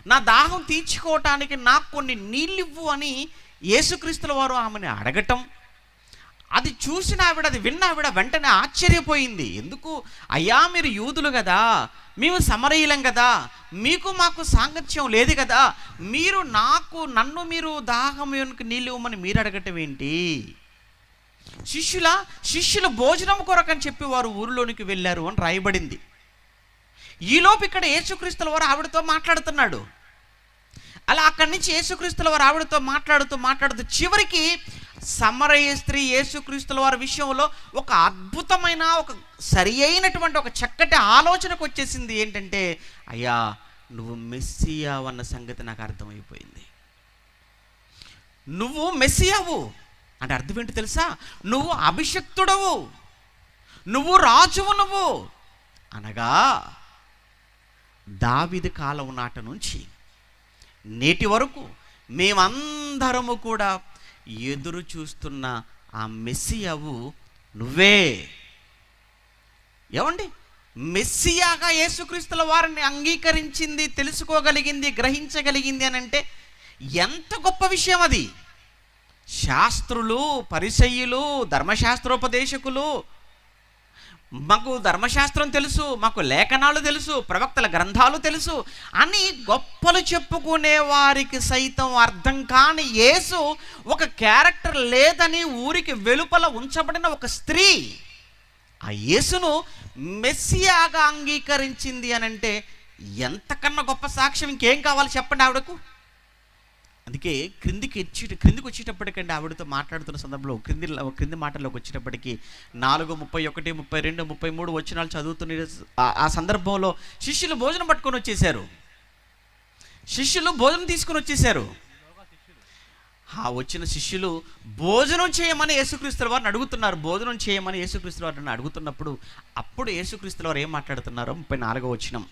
నా దాహం తీర్చుకోవటానికి నాకు కొన్ని నీళ్ళు ఇవ్వు అని యేసుక్రీస్తుల వారు ఆమెను అడగటం, అది చూసిన ఆవిడ, అది విన్న ఆవిడ వెంటనే ఆశ్చర్యపోయింది. ఎందుకు? అయ్యా, మీరు యూదులు కదా, మేము సమరయులం కదా, మీకు మాకు సాంగత్యం లేదు కదా, మీరు నన్ను మీరు దాహం నీళ్ళు ఇవ్వమని మీరు అడగటం ఏంటి? శిష్యుల భోజనం కొరకని చెప్పి వారు ఊరిలోనికి వెళ్ళారు అని రాయబడింది. ఈలోపు ఇక్కడ యేసుక్రీస్తుల వారు ఆవిడతో మాట్లాడుతున్నాడు. అలా అక్కడి నుంచి యేసుక్రీస్తుల వారు ఆవిడతో మాట్లాడుతూ చివరికి సమరయ స్త్రీ యేసుక్రీస్తుల వారి విషయంలో ఒక అద్భుతమైన, ఒక సరి అయినటువంటి ఒక చక్కటి ఆలోచనకు వచ్చేసింది. ఏంటంటే, అయ్యా, నువ్వు మెస్సియావు అన్న సంగతి నాకు అర్థమైపోయింది. నువ్వు మెస్సియావు అంటే అర్థం ఏంటి తెలుసా? నువ్వు అభిషక్తుడవు, నువ్వు రాజువు, నువ్వు అనగా దావీదు కాలం నాట నుంచి నేటి వరకు మేమందరము కూడా ఎదురు చూస్తున్న ఆ మెస్సియావు నువ్వే. ఏమండి, మెస్సియాగా యేసుక్రీస్తుల వారిని అంగీకరించింది, తెలుసుకోగలిగింది, గ్రహించగలిగింది అని అంటే ఎంత గొప్ప విషయం అది. శాస్త్రులు, పరిసయ్యులు, ధర్మశాస్త్రోపదేశకులు మాకు ధర్మశాస్త్రం తెలుసు, మాకు లేఖనాలు తెలుసు, ప్రవక్తల గ్రంథాలు తెలుసు అని గొప్పలు చెప్పుకునే వారికి సైతం అర్థం కాని యేసు ఒక క్యారెక్టర్ లేదని ఊరికి వెలుపల ఉంచబడిన ఒక స్త్రీ ఆ యేసును మెస్సియాగా అంగీకరించింది అని అంటే ఎంతకన్నా గొప్ప సాక్ష్యం ఇంకేం కావాలి చెప్పండి ఆవిడకు. అందుకే క్రిందికి వచ్చేటప్పటికండి ఆవిడతో మాట్లాడుతున్న సందర్భంలో క్రింది మాటల్లోకి వచ్చేటప్పటికి 4:31, 32, 33 వచనాలు చదువుతున్న ఆ సందర్భంలో శిష్యులు భోజనం పట్టుకొని వచ్చేసారు. శిష్యులు భోజనం తీసుకుని వచ్చేసారు. ఆ వచ్చిన శిష్యులు భోజనం చేయమని యేసుక్రీస్తుల వారిని అడుగుతున్నారు. భోజనం చేయమని యేసుక్రీస్తుల వారిని అడుగుతున్నప్పుడు అప్పుడు యేసుక్రీస్తుల వారు ఏం మాట్లాడుతున్నారో 34వ వచనం.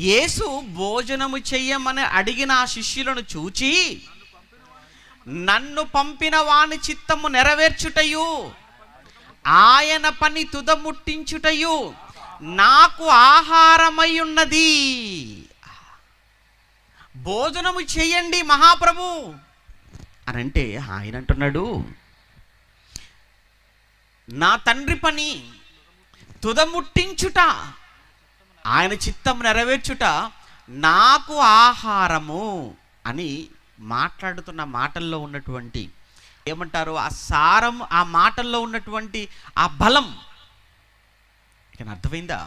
యేసు భోజనము చెయ్యమని అడిగిన ఆ శిష్యులను చూచి, నన్ను పంపిన వాని చిత్తము నెరవేర్చుటయు ఆయన పని తుదముట్టించుటయు నాకు ఆహారమై ఉన్నది. భోజనము చెయ్యండి మహాప్రభు అని అంటే ఆయన అంటున్నాడు, నా తండ్రి పని తుదముట్టించుట, ఆయన చిత్తం నెరవేర్చుట నాకు ఆహారము అని మాట్లాడుతున్న మాటల్లో ఉన్నటువంటి ఏమంటారు ఆ సారం, ఆ మాటల్లో ఉన్నటువంటి ఆ బలం ఇక అర్థమైందా?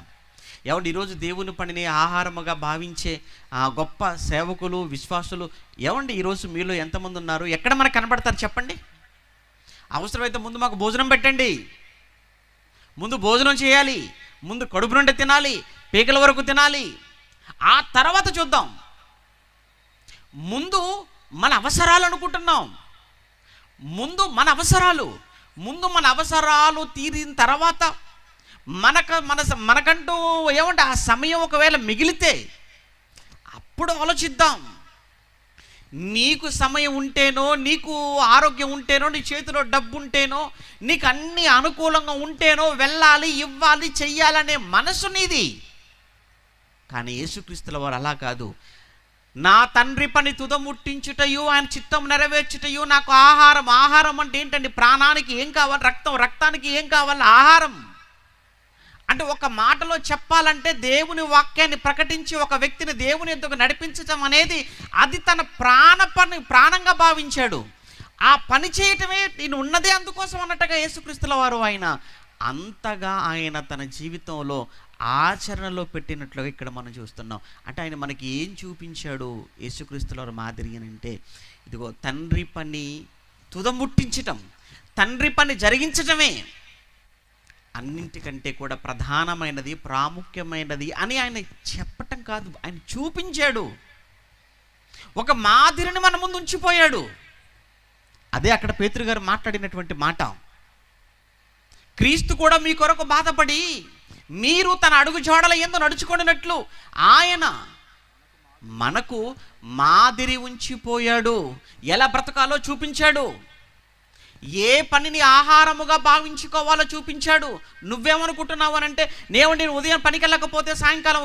ఏమండి ఈరోజు దేవుని పనిని ఆహారముగా భావించే ఆ గొప్ప సేవకులు, విశ్వాసులు ఏమండి ఈరోజు మీలో ఎంతమంది ఉన్నారు? ఎక్కడ మనకు కనబడతారు చెప్పండి? అవసరమైతే ముందు మాకు భోజనం పెట్టండి, ముందు భోజనం చేయాలి, ముందు కడుపు నుండి తినాలి, పీకల వరకు తినాలి, ఆ తర్వాత చూద్దాం. ముందు మన అవసరాలు అనుకుంటున్నాం. ముందు మన అవసరాలు తీరిన తర్వాత మనకంటూ ఏమంటే ఆ సమయం ఒకవేళ మిగిలితే అప్పుడు ఆలోచిద్దాం. నీకు సమయం ఉంటేనో, నీకు ఆరోగ్యం ఉంటేనో, నీ చేతిలో డబ్బు ఉంటేనో, నీకు అన్ని అనుకూలంగా ఉంటేనో వెళ్ళాలి, ఇవ్వాలి, చెయ్యాలనే మనసు నీది. కానీ యేసుక్రీస్తుల వారు అలా కాదు. నా తండ్రి పని తుదముట్టించుటయు ఆయన చిత్తం నెరవేర్చుటయు నాకు ఆహారం. ఆహారం అంటే ఏంటండి? ప్రాణానికి ఏం కావాలి? రక్తానికి ఏం కావాలి? ఆహారం. అంటే ఒక మాటలో చెప్పాలంటే దేవుని వాక్యాన్ని ప్రకటించి ఒక వ్యక్తిని దేవుని ఎద్దుకు నడిపించడం అనేది అది తన ప్రాణంగా భావించాడు. ఆ పని చేయటమే నేను ఉన్నదే అందుకోసం అన్నట్టుగా యేసుక్రీస్తుల వారు ఆయన అంతగా ఆయన తన జీవితంలో ఆచరణలో పెట్టినట్లుగా ఇక్కడ మనం చూస్తున్నాం. అంటే ఆయన మనకి ఏం చూపించాడు యేసుక్రీస్తుల వారు మాదిరి అని అంటే, ఇదిగో తండ్రి పని తుదముట్టించటం, తండ్రి పని జరిగించటమే అన్నింటికంటే కూడా ప్రధానమైనది, ప్రాముఖ్యమైనది అని ఆయన చెప్పటం కాదు, ఆయన చూపించాడు. ఒక మాదిరిని మన ముందు ఉంచిపోయాడు. అదే అక్కడ పేతురు గారు మాట్లాడినటువంటి మాట. క్రీస్తు కూడా మీ కొరకు బాధపడి మీరు తన అడుగు జోడల యందు నడుచుకొనినట్లు ఆయన మనకు మాదిరి ఉంచిపోయాడు. ఎలా బ్రతకాలో చూపించాడు, ఏ పనిని ఆహారముగా భావించుకోవాలో చూపించాడు. నువ్వేమనుకుంటున్నావు అని అంటే, నేను ఉదయం పనికి వెళ్ళకపోతే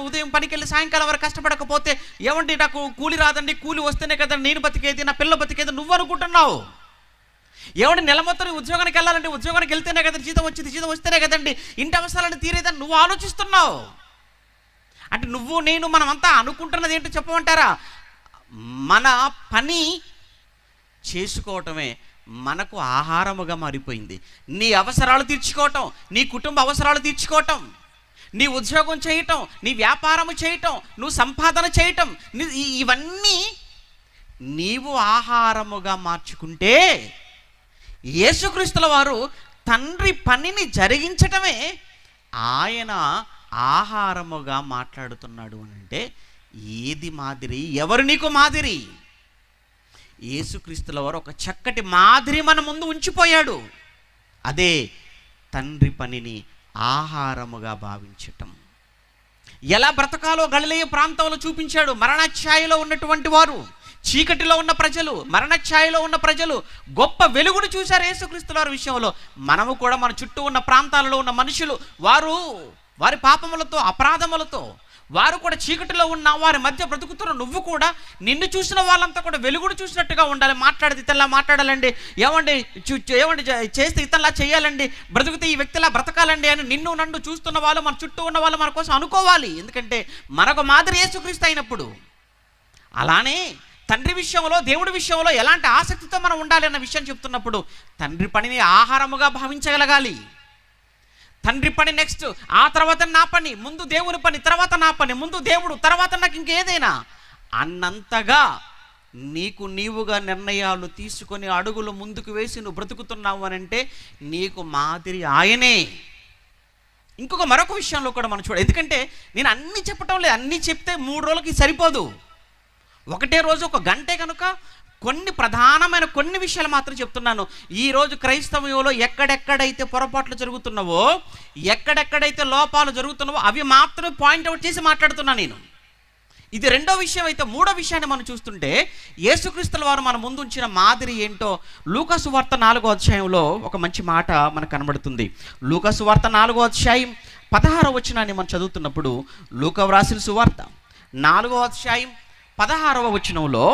ఉదయం పనికి వెళ్ళి సాయంకాలం వరకు కష్టపడకపోతే ఏమంటే నాకు కూలి రాదండి, కూలి వస్తేనే కదండి నేను బతికేది, నా పిల్ల బతికేది నువ్వు అనుకుంటున్నావు. ఏమంటే నెల మొత్తం ఉద్యోగానికి వెళ్ళాలంటే ఉద్యోగానికి వెళ్తేనే కదండి జీతం వచ్చింది, జీతం వస్తేనే కదండి ఇంటి అవసరాలను తీరేదని నువ్వు ఆలోచిస్తున్నావు. అంటే నువ్వు నేను మనమంతా అనుకుంటున్నది ఏంటో చెప్పమంటారా? మన పని చేసుకోవటమే మనకు ఆహారముగా మారిపోయింది. నీ అవసరాలు తీర్చుకోవటం, నీ కుటుంబ అవసరాలు తీర్చుకోవటం, నీ ఉద్యోగం చేయటం, నీ వ్యాపారము చేయటం, నువ్వు సంపాదన చేయటం, ఇవన్నీ నీవు ఆహారముగా మార్చుకుంటే యేసుక్రీస్తుల వారు తండ్రి పనిని జరిగించటమే ఆయన ఆహారముగా మాట్లాడుతున్నాడు అని అంటే ఏది మాదిరి? ఎవరు నీకు మాదిరి? యేసుక్రీస్తుల వారు ఒక చక్కటి మాదిరి మన ముందు ఉంచిపోయాడు. అదే తండ్రి పనిని ఆహారముగా భావించటం. ఎలా బ్రతకాలో గలిలయ ప్రాంతంలో చూపించాడు. మరణఛాయలో ఉన్నటువంటి వారు, చీకటిలో ఉన్న ప్రజలు, మరణఛాయలో ఉన్న ప్రజలు గొప్ప వెలుగును చూశారు యేసుక్రీస్తుల వారి విషయంలో. మనము కూడా మన చుట్టూ ఉన్న ప్రాంతాలలో ఉన్న మనుషులు వారి పాపములతో, అపరాధములతో, వారు కూడా చీకటిలో ఉన్న వారి మధ్య బ్రతుకుతున్న నువ్వు కూడా నిన్ను చూసిన వాళ్ళంతా కూడా వెలుగుడు చూసినట్టుగా ఉండాలి. మాట్లాడితే ఇతనిలా మాట్లాడాలండి, ఏమండి చేస్తే ఇతనిలా చేయాలండి, బ్రతుకుతే ఈ వ్యక్తిలా బ్రతకాలండి అని నిన్ను నన్ను చూస్తున్న వాళ్ళు, మన చుట్టూ ఉన్న వాళ్ళు మన కోసం అనుకోవాలి. ఎందుకంటే మనకు మాదిరి యేసుక్రీస్తు అయినప్పుడు. అలానే తండ్రి విషయంలో, దేవుడి విషయంలో ఎలాంటి ఆసక్తితో మనం ఉండాలి అన్న విషయం చెప్తున్నప్పుడు తండ్రి పనిని ఆహారముగా భావించగలగాలి. తండ్రి పని నెక్స్ట్, ఆ తర్వాత నా పని, ముందు దేవుని పని, తర్వాత నా పని, ముందు దేవుడు, తర్వాత నాకు ఇంకేదైనా అన్నంతగా నీకు నీవుగా నిర్ణయాలు తీసుకొని అడుగులు ముందుకు వేసి నువ్వు బ్రతుకుతున్నావు అని అంటే నీకు మాదిరి ఆయనే. మరొక విషయంలో కూడా మనం చూడాలి. ఎందుకంటే నేను అన్నీ చెప్పటం లేదు, అన్నీ చెప్తే 3 రోజులకి సరిపోదు. ఒకటే రోజు ఒక గంటే కనుక కొన్ని ప్రధానమైన కొన్ని విషయాలు మాత్రం చెప్తున్నాను. ఈరోజు క్రైస్తవంలో ఎక్కడెక్కడైతే పొరపాట్లు జరుగుతున్నావో, ఎక్కడెక్కడైతే లోపాలు జరుగుతున్నావో అవి మాత్రమే పాయింట్అవుట్ చేసి మాట్లాడుతున్నాను నేను. ఇది రెండో విషయం. అయితే మూడో విషయాన్ని మనం చూస్తుంటే యేసుక్రీస్తుల వారు మన ముందు ఉంచిన మాదిరి ఏంటో లూకా సువార్త 4వ అధ్యాయంలో ఒక మంచి మాట మనకు కనబడుతుంది. లూకా సువార్త 4వ అధ్యాయం 16వ వచనాన్ని మనం చదువుతున్నప్పుడు, లూకా వ్రాసిన సువార్త 4వ అధ్యాయం 16వ వచనంలో,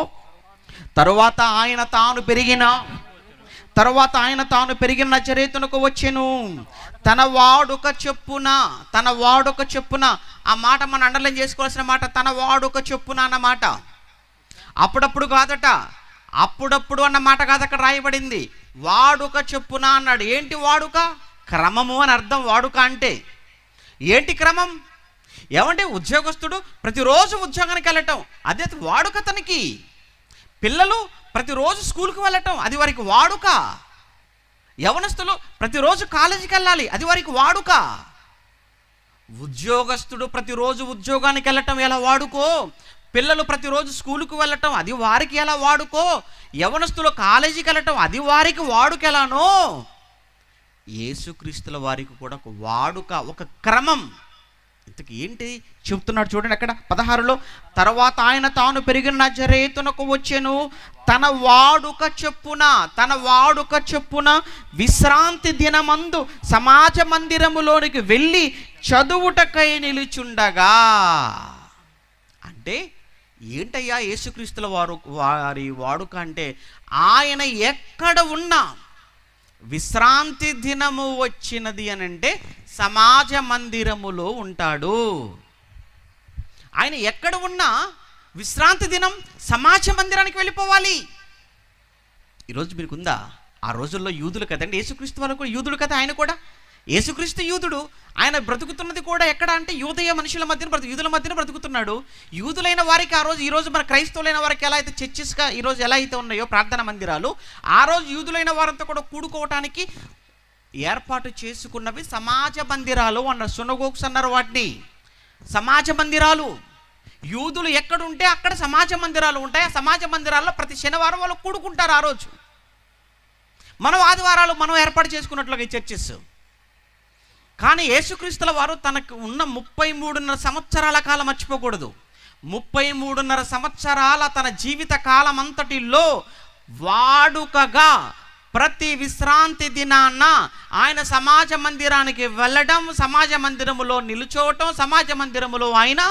తరువాత ఆయన తాను పెరిగిన నజరేతునకు వచ్చెను, తన వాడుక చెప్పున. ఆ మాట మనం అండర్లైన్ చేసుకోవాల్సిన మాట, తన వాడుక చెప్పున అన్నమాట. అప్పుడప్పుడు కాదట, అప్పుడప్పుడు అన్న మాట కాదు అక్కడ రాయబడింది, వాడుక చెప్పున అన్నాడు. ఏంటి వాడుక? క్రమము అని అర్థం. వాడుక అంటే ఏంటి? క్రమం. ఏమంటే ఉద్యోగస్తుడు ప్రతిరోజు ఉద్యోగానికి వెళ్ళటం, అదే వాడుక తనకి. పిల్లలు ప్రతిరోజు స్కూల్కి వెళ్ళటం, అది వారికి వాడుక. యవనస్తులు ప్రతిరోజు కాలేజీకి వెళ్ళాలి, అది వారికి వాడుక. ఉద్యోగస్తుడు ప్రతిరోజు ఉద్యోగానికి వెళ్ళటం ఎలా వాడుకో, పిల్లలు ప్రతిరోజు స్కూలుకు వెళ్ళటం అది వారికి ఎలా వాడుకో, యవనస్తులు కాలేజీకి వెళ్ళటం అది వారికి వాడుక ఎలానో, యేసుక్రీస్తుల వారికి కూడా ఒక వాడుక, ఒక క్రమం. ఇంతకు ఏంటి చెప్తున్నాడు చూడండి అక్కడ 16లో, తర్వాత ఆయన తాను పెరిగిన నజరేతునకు వచ్చెను, తన వాడుక చెప్పున విశ్రాంతి దినమందు సమాజ మందిరములోనికి వెళ్ళి చదువుటకై నిలుచుండగా. అంటే ఏంటయ్యా యేసుక్రీస్తుల వారి వాడుక అంటే, ఆయన ఎక్కడ ఉన్నా విశ్రాంతి దినము వచ్చినది అని అంటే సమాజ మందిరములో ఉంటాడు. ఆయన ఎక్కడ ఉన్నా విశ్రాంతి దినం సమాజ మందిరానికి వెళ్ళిపోవాలి. ఈరోజు మీకు ఉందా? ఆ రోజుల్లో యూదులు కదండి, యేసుక్రీస్తు వాళ్ళు కూడా యూదుడు కదా. ఆయన కూడా యేసుక్రీస్తు యూదుడు. ఆయన బ్రతుకుతున్నది కూడా ఎక్కడ అంటే యూదయ మనుషుల మధ్యన యూదుల మధ్యన బ్రతుకుతున్నాడు. యూదులైన వారికి ఆ రోజు, ఈరోజు మన క్రైస్తవులైన వారికి ఎలా అయితే చర్చెస్గా ఈరోజు ఎలా అయితే ఉన్నాయో ప్రార్థనా మందిరాలు, ఆ రోజు యూదులైన వారంతా కూడా కూడుకోవటానికి ఏర్పాటు చేసుకున్నవి సమాజ మందిరాలు అన్నారు. సునగోగ్స్ అన్నారు వాటిని, సమాజ మందిరాలు. యూదులు ఎక్కడుంటే అక్కడ సమాజ మందిరాలు ఉంటాయి. ఆ సమాజ మందిరాల్లో ప్రతి శనివారం వాళ్ళు కూడుకుంటారు. ఆ రోజు మనం ఆదివారాలు మనం ఏర్పాటు చేసుకున్నట్లుగా ఈ చర్చెస్. కానీ యేసుక్రీస్తుల వారు తనకు ఉన్న 33.5 సంవత్సరాల కాలం మర్చిపోకూడదు. 33.5 సంవత్సరాల తన జీవిత కాలం అంతటిలో వాడుకగా ప్రతి విశ్రాంతి దినాన ఆయన సమాజ మందిరానికి వెళ్ళడం, సమాజ మందిరములో నిలుచోవటం, సమాజ మందిరములో ఆయన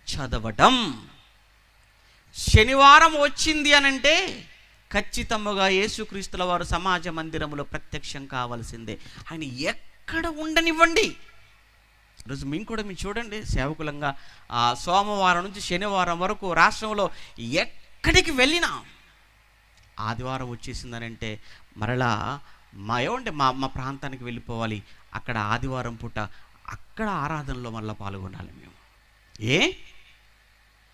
చదవటం. శనివారం వచ్చింది అనంటే ఖచ్చితంగా యేసుక్రీస్తుల వారు సమాజ మందిరములో ప్రత్యక్షం కావాల్సిందే. ఆయన ఎక్కడ ఉండనివ్వండి. ఈరోజు మేము కూడా మీరు చూడండి, సేవకులంగా సోమవారం నుంచి శనివారం వరకు రాష్ట్రంలో ఎక్కడికి వెళ్ళినా ఆదివారం వచ్చేసిందనంటే మరలా మా ప్రాంతానికి వెళ్ళిపోవాలి. అక్కడ ఆదివారం పూట అక్కడ ఆరాధనలో మళ్ళీ పాల్గొనాలి మేము.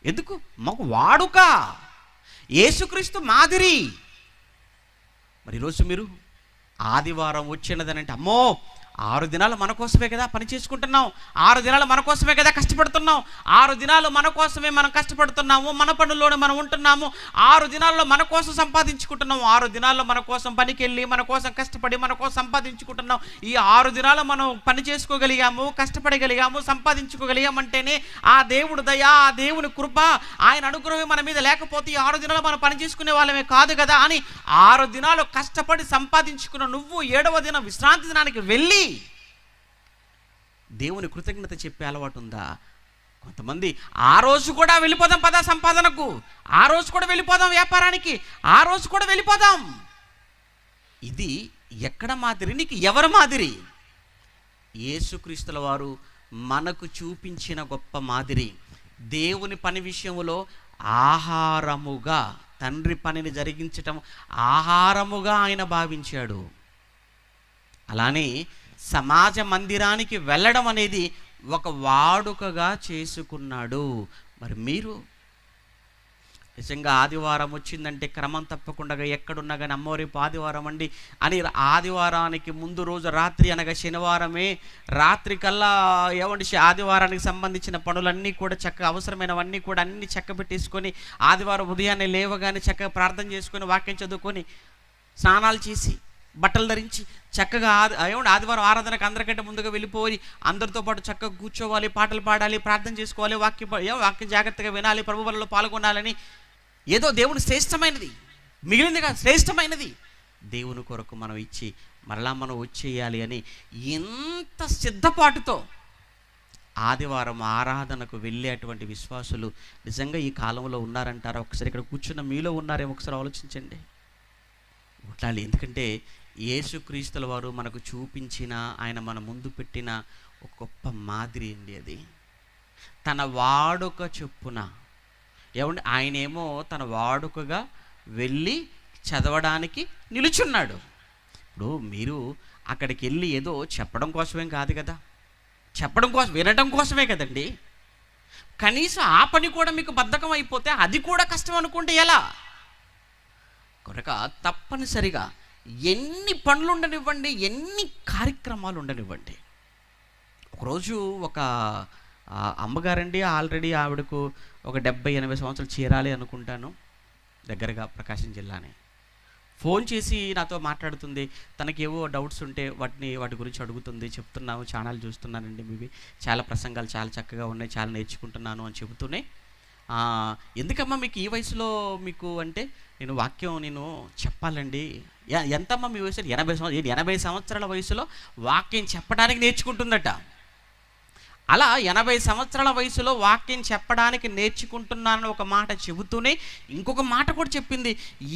ఎందుకు? మాకు వాడుక, యేసుక్రీస్తు మాదిరి. మరి ఈరోజు మీరు ఆదివారం వచ్చినదనంటే అమ్మో 6 దినాలు మన కోసమే కదా పని చేసుకుంటున్నాం, 6 దినాలు మన కోసమే కదా కష్టపడుతున్నాం, 6 దినాలు మన కోసమే మనం కష్టపడుతున్నాము, మన పనుల్లోనే మనం ఉంటున్నాము, 6 దినాల్లో మన కోసం సంపాదించుకుంటున్నాం, 6 దినాల్లో మన కోసం పనికి వెళ్ళి మన కోసం కష్టపడి మన కోసం సంపాదించుకుంటున్నాం. ఈ 6 దినాలు మనం పని చేసుకోగలిగాము, కష్టపడగలిగాము, సంపాదించుకోగలిగామంటేనే ఆ దేవుడు దయ, ఆ దేవుని కృప, ఆయన అనుగ్రహం మన మీద లేకపోతే ఈ 6 దినాలు మనం పని చేసుకునే వాళ్ళమే కాదు కదా అని 6 దినాలు కష్టపడి సంపాదించుకున్న నువ్వు 7వ దినం విశ్రాంతి దినానికి వెళ్ళి దేవుని కృతజ్ఞత చెప్పే అలవాటు ఉందా? కొంతమంది ఆ రోజు కూడా వెళ్ళిపోదాం పదా సంపాదనకు, ఆ రోజు కూడా వెళ్ళిపోదాం వ్యాపారానికి, ఆ రోజు కూడా వెళ్ళిపోదాం. ఇది ఎక్కడ మాదిరి? నీకు ఎవరి మాదిరి? యేసుక్రీస్తుల వారు మనకు చూపించిన గొప్ప మాదిరి. దేవుని పని విషయంలో ఆహారముగా, తండ్రి పనిని జరిగించటం ఆహారముగా ఆయన భావించాడు. అలానే సమాజ మందిరానికి వెళ్ళడం అనేది ఒక వాడుకగా చేసుకున్నాడు. మరి మీరు నిజంగా ఆదివారం వచ్చిందంటే క్రమం తప్పకుండా ఎక్కడున్నా కానీ అమ్మో రేపు ఆదివారం అండి అని ఆదివారానికి ముందు రోజు రాత్రి అనగా శనివారమే రాత్రి కల్లా ఏమండి ఆదివారానికి సంబంధించిన పనులన్నీ కూడా చక్కగా అవసరమైనవన్నీ కూడా అన్ని చక్క పెట్టేసుకొని ఆదివారం ఉదయాన్నే లేవగానే చక్కగా ప్రార్థన చేసుకొని వాక్యం చదువుకొని స్నానాలు చేసి బట్టలు ధరించి చక్కగా ఏమండి ఆదివారం ఆరాధనకు అందరికంటే ముందుగా వెళ్ళిపోయి అందరితో పాటు చక్కగా కూర్చోవాలి, పాటలు పాడాలి, ప్రార్థన చేసుకోవాలి, వాక్యం జాగ్రత్తగా వినాలి, ప్రభు వలలో పాల్గొనాలని ఏదో దేవుని శ్రేష్టమైనది మిగిలింది కాదు, శ్రేష్టమైనది దేవుని కొరకు మనం ఇచ్చి మరలా మనం వచ్చేయాలి అని ఎంత సిద్ధపాటుతో ఆదివారం ఆరాధనకు వెళ్ళేటువంటి విశ్వాసులు నిజంగా ఈ కాలంలో ఉన్నారంటారా? ఒకసారి ఇక్కడ కూర్చున్న మీలో ఉన్నారేమో ఒకసారి ఆలోచించండి. ఉండాలి. ఎందుకంటే యేసుక్రీస్తుల వారు మనకు చూపించిన, ఆయన మన ముందు పెట్టిన ఒక గొప్ప మాదిరి అండి అది. తన వాడుక చొప్పున ఏమండి ఆయనేమో తన వాడుకగా వెళ్ళి చదవడానికి నిలుచున్నాడు. ఇప్పుడు మీరు అక్కడికి వెళ్ళి ఏదో చెప్పడం కోసమేం కాదు కదా, చెప్పడం కోసం వినడం కోసమే కదండి. కనీసం ఆ పని కూడా మీకు బద్ధకం అయిపోతే అది కూడా కష్టం అనుకుంటే ఎలా? కనుక తప్పనిసరిగా ఎన్ని పనులు ఉండనివ్వండి, ఎన్ని కార్యక్రమాలు ఉండనివ్వండి. ఒకరోజు ఒక అమ్మగారండి, ఆల్రెడీ ఆవిడకు ఒక 70-80 సంవత్సరాలు చేరాలి అనుకుంటాను, దగ్గరగా ప్రకాశం జిల్లానే. ఫోన్ చేసి నాతో మాట్లాడుతుంది. తనకేవో డౌట్స్ ఉంటే వాటి గురించి అడుగుతుంది. చెప్తున్నాము, ఛానల్ చూస్తున్నానండి మీవి, చాలా ప్రసంగాలు చాలా చక్కగా ఉన్నాయి, చాలా నేర్చుకుంటున్నాను అని చెబుతూనే ఎందుకమ్మా మీకు ఈ వయసులో మీకు అంటే నేను వాక్యం నేను చెప్పాలండి. ఎంతమ్మా మీ వయసు? 80 సంవత్సరాల వయసులో వాక్యం చెప్పడానికి నేర్చుకుంటుందట. అలా 80 సంవత్సరాల వయసులో వాక్యం చెప్పడానికి నేర్చుకుంటున్నానని ఒక మాట చెబుతూనే ఇంకొక మాట కూడా చెప్పింది.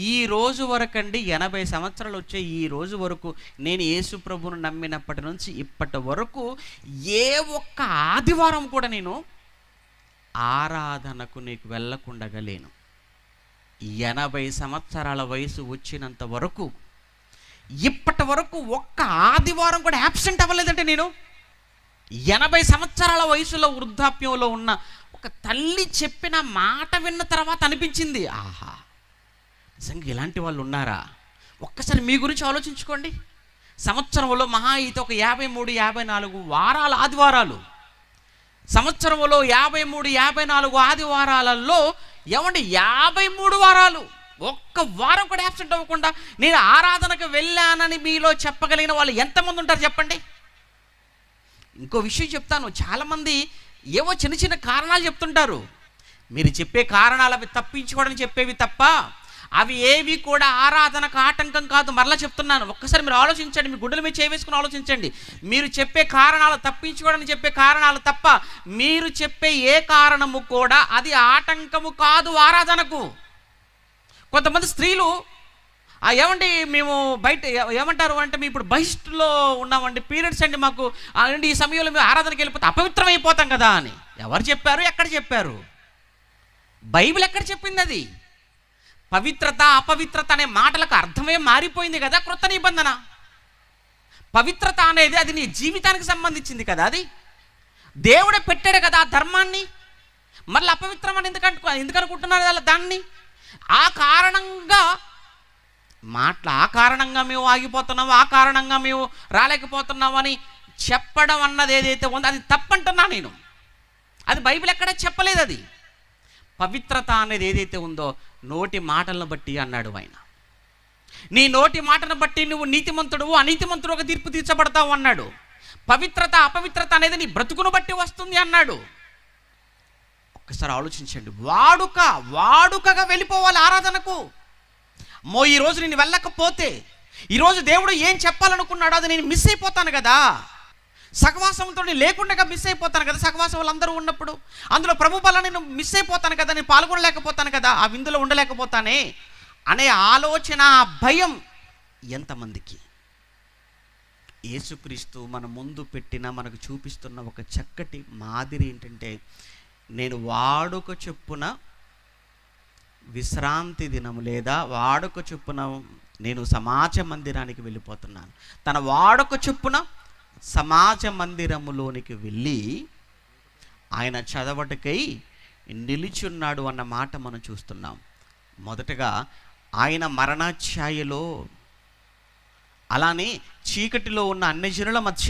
ఈ రోజు వరకు అండి 80 సంవత్సరాలు వచ్చే ఈ రోజు వరకు నేను యేసు ప్రభువును నమ్మినప్పటి నుంచి ఇప్పటి వరకు ఏ ఒక్క ఆదివారం కూడా నేను ఆరాధనకు నీకు వెళ్ళకుండగా లేను. 80 సంవత్సరాల వయసు వచ్చినంత వరకు ఇప్పటి వరకు ఒక్క ఆదివారం కూడా యాబ్సెంట్ అవ్వలేదంటే నేను 80 సంవత్సరాల వయసులో వృద్ధాప్యంలో ఉన్న ఒక తల్లి చెప్పిన మాట విన్న తర్వాత అనిపించింది, ఆహా నిజంగా ఇలాంటి వాళ్ళు ఉన్నారా? ఒక్కసారి మీ గురించి ఆలోచించుకోండి. సంవత్సరంలో మహా అయితే ఒక 53-54 వారాల ఆదివారాలు, సంవత్సరంలో 53-54 ఆదివారాలలో ఏమండి 53 వారాలు ఒక్క వారం కూడా యాబ్సెంట్ అవ్వకుండా నేను ఆరాధనకు వెళ్ళానని మీలో చెప్పగలిగిన వాళ్ళు ఎంతమంది ఉంటారు చెప్పండి? ఇంకో విషయం చెప్తాను. చాలామంది ఏవో చిన్న చిన్న కారణాలు చెప్తుంటారు. మీరు చెప్పే కారణాలు అవి తప్పించుకోవడానికి చెప్పేవి తప్ప అవి ఏవి కూడా ఆరాధనకు ఆటంకం కాదు. మరలా చెప్తున్నాను, ఒక్కసారి మీరు ఆలోచించండి, మీ గుడ్డల మీద చేవేసుకుని ఆలోచించండి. మీరు చెప్పే కారణాలు తప్పించుకోవడానికి చెప్పే కారణాలు తప్ప మీరు చెప్పే ఏ కారణము కూడా అది ఆటంకము కాదు ఆరాధనకు. కొంతమంది స్త్రీలు ఏమండి మేము బయట ఏమంటారు అంటే మేము ఇప్పుడు బహిష్టులో ఉన్నామండి, పీరియడ్స్ అండి మాకు అండి, ఈ సమయంలో మేము ఆరాధనకి వెళ్ళిపోతే అపవిత్రం అయిపోతాం కదా అని. ఎవరు చెప్పారు? ఎక్కడ చెప్పారు? బైబిల్ ఎక్కడ చెప్పింది? అది పవిత్రత అపవిత్రత అనే మాటలకు అర్థమే మారిపోయింది కదా క్రొత్త నిబంధన. పవిత్రత అనేది అది నీ జీవితానికి సంబంధించింది కదా, అది దేవుడే పెట్టాడు కదా ఆ ధర్మాన్ని. మళ్ళీ అపవిత్రం అని ఎందుకు అనుకుంటున్నారు దాన్ని? ఆ కారణంగా ఆ కారణంగా మేము ఆగిపోతున్నాము, ఆ కారణంగా మేము రాలేకపోతున్నాము అని చెప్పడం అన్నది ఏదైతే ఉందో అది తప్పంటున్నా నేను. అది బైబిల్ ఎక్కడ చెప్పలేదు. అది పవిత్రత అనేది ఏదైతే ఉందో నోటి మాటలను బట్టి అన్నాడు ఆయన. నీ నోటి మాటను బట్టి నువ్వు నీతిమంతుడు అనీతిమంతుడు ఒక తీర్పు తీర్చబడతావు అన్నాడు. పవిత్రత అపవిత్రత అనేది నీ బట్టి వస్తుంది అన్నాడు. ఒక్కసారి ఆలోచించండి. వాడుకగా వెళ్ళిపోవాలి ఆరాధనకు. ఈరోజు నేను వెళ్ళకపోతే ఈరోజు దేవుడు ఏం చెప్పాలనుకున్నాడో అది నేను మిస్ అయిపోతాను కదా. సహవాసంతో లేకుండా మిస్ అయిపోతాను కదా, సహవాసం వాళ్ళందరూ ఉన్నప్పుడు. అందులో ప్రభు బల నేను మిస్ అయిపోతాను కదా, నేను పాల్గొనలేకపోతాను కదా, ఆ విందులో ఉండలేకపోతానే అనే ఆలోచన, భయం ఎంతమందికి? యేసుక్రీస్తు మన ముందు పెట్టిన, మనకు చూపిస్తున్న ఒక చక్కటి మాదిరి ఏంటంటే, నేను వాడుక చొప్పున విశ్రాంతి దినము లేదా వాడుక చొప్పున నేను సమాజ మందిరానికి వెళ్ళిపోతున్నాను. తన వాడుక చొప్పున సమాజ మందిరములోనికి వెళ్ళి ఆయన చదవటకై నిలిచున్నాడు అన్న మాట మనం చూస్తున్నాం. మొదటగా ఆయన మరణఛాయలో, అలానే చీకటిలో ఉన్న అన్యజనుల మధ్య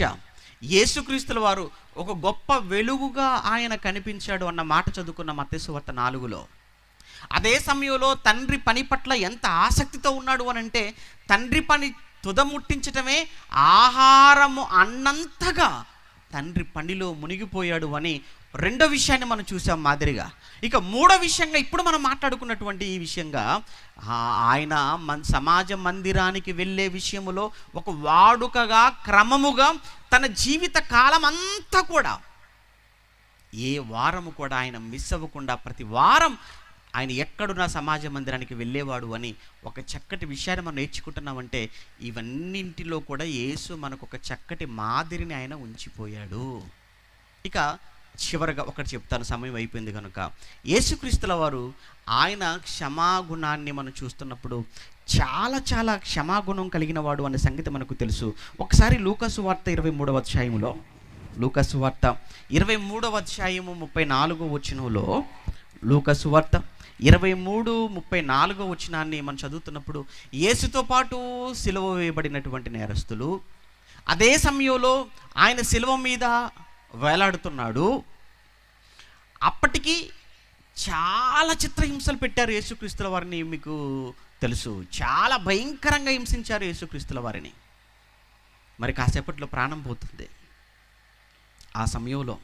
యేసుక్రీస్తుల వారు ఒక గొప్ప వెలుగుగా ఆయన కనిపించాడు అన్న మాట చదువుకున్న మత్తయి సువార్త 4లో. అదే సమయంలో తండ్రి పని పట్ల ఎంత ఆసక్తితో ఉన్నాడు అని అంటే, తండ్రి పని తుదముట్టించటమే ఆహారము అన్నంతగా తండ్రి పనిలో మునిగిపోయాడు అని రెండో విషయాన్ని మనం చూసాం మాదిరిగా. ఇక మూడో విషయంగా ఇప్పుడు మనం మాట్లాడుకున్నటువంటి ఈ విషయంగా, ఆయన సమాజ మందిరానికి వెళ్ళే విషయంలో ఒక వాడుకగా, క్రమముగా తన జీవిత కాలం అంతా కూడా ఏ వారము కూడా ఆయన మిస్ అవ్వకుండా ప్రతి వారం ఆయన ఎక్కడున్నా సమాజ మందిరానికి వెళ్ళేవాడు అని ఒక చక్కటి విషయాన్ని మనం నేర్చుకుంటున్నామంటే, ఇవన్నింటిలో కూడా యేసు మనకు ఒక చక్కటి మాదిరిని ఆయన ఉంచిపోయాడు. ఇక చివరగా ఒకటి చెప్తాను, సమయం అయిపోయింది కనుక. యేసుక్రీస్తుల వారు ఆయన క్షమాగుణాన్ని మనం చూస్తున్నప్పుడు చాలా చాలా క్షమాగుణం కలిగిన వాడు అనే సంగతి మనకు తెలుసు. ఒకసారి లూకాసు వార్త 23వ అధ్యాయంలో, లూకాసు వార్త 23వ అధ్యాయము 34వ వచనంలో, లూకాసు వార్త 23:34 వచనాన్ని మనం చదువుతున్నప్పుడు, యేసుతో పాటు సిలువ వేయబడినటువంటి నేరస్తులు అదే సమయంలో ఆయన సిలువ మీద వేలాడుతున్నాడు. అప్పటికి చాలా చిత్రహింసలు పెట్టారు యేసుక్రీస్తుల వారిని, మీకు తెలుసు. చాలా భయంకరంగా హింసించారు యేసుక్రీస్తుల వారిని. మరి కాసేపట్లో ప్రాణం పోతుంది. ఆ సమయంలో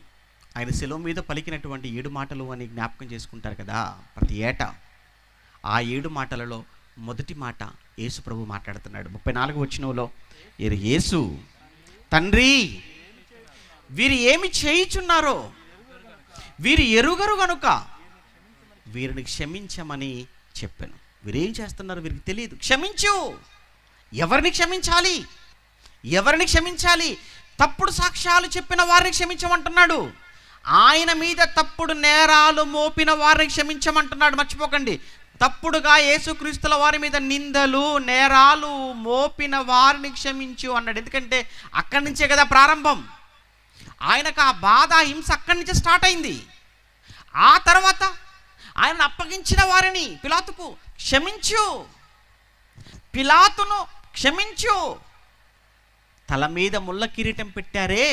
ఆయన శిలువ మీద పలికినటువంటి 7 మాటలు అని జ్ఞాపకం చేసుకుంటారు కదా ప్రతి ఏటా. ఆ 7 మాటలలో మొదటి మాట యేసు ప్రభు మాట్లాడుతున్నాడు. 34వ వచనంలో, యేసు, తండ్రి వీరు ఏమి చేయుచున్నారో వీరు ఎరుగరు గనుక వీరిని క్షమించమని చెప్పాను. వీరేం చేస్తున్నారు వీరికి తెలియదు. క్షమించు. ఎవరిని క్షమించాలి? ఎవరిని క్షమించాలి? తప్పుడు సాక్ష్యాలు చెప్పిన వారిని క్షమించమంటున్నాడు. ఆయన మీద తప్పుడు నేరాలు మోపిన వారిని క్షమించమంటున్నాడు. మర్చిపోకండి, తప్పుడుగా యేసుక్రీస్తుల వారి మీద నిందలు, నేరాలు మోపిన వారిని క్షమించు అన్నాడు. ఎందుకంటే అక్కడి నుంచే కదా ప్రారంభం. ఆయనకు ఆ బాధ, హింస అక్కడి నుంచే స్టార్ట్ అయింది. ఆ తర్వాత ఆయన అప్పగించిన వారిని పిలాతుకు క్షమించు, పిలాతును క్షమించు. తల మీద ముళ్ళ కిరీటం పెట్టారే,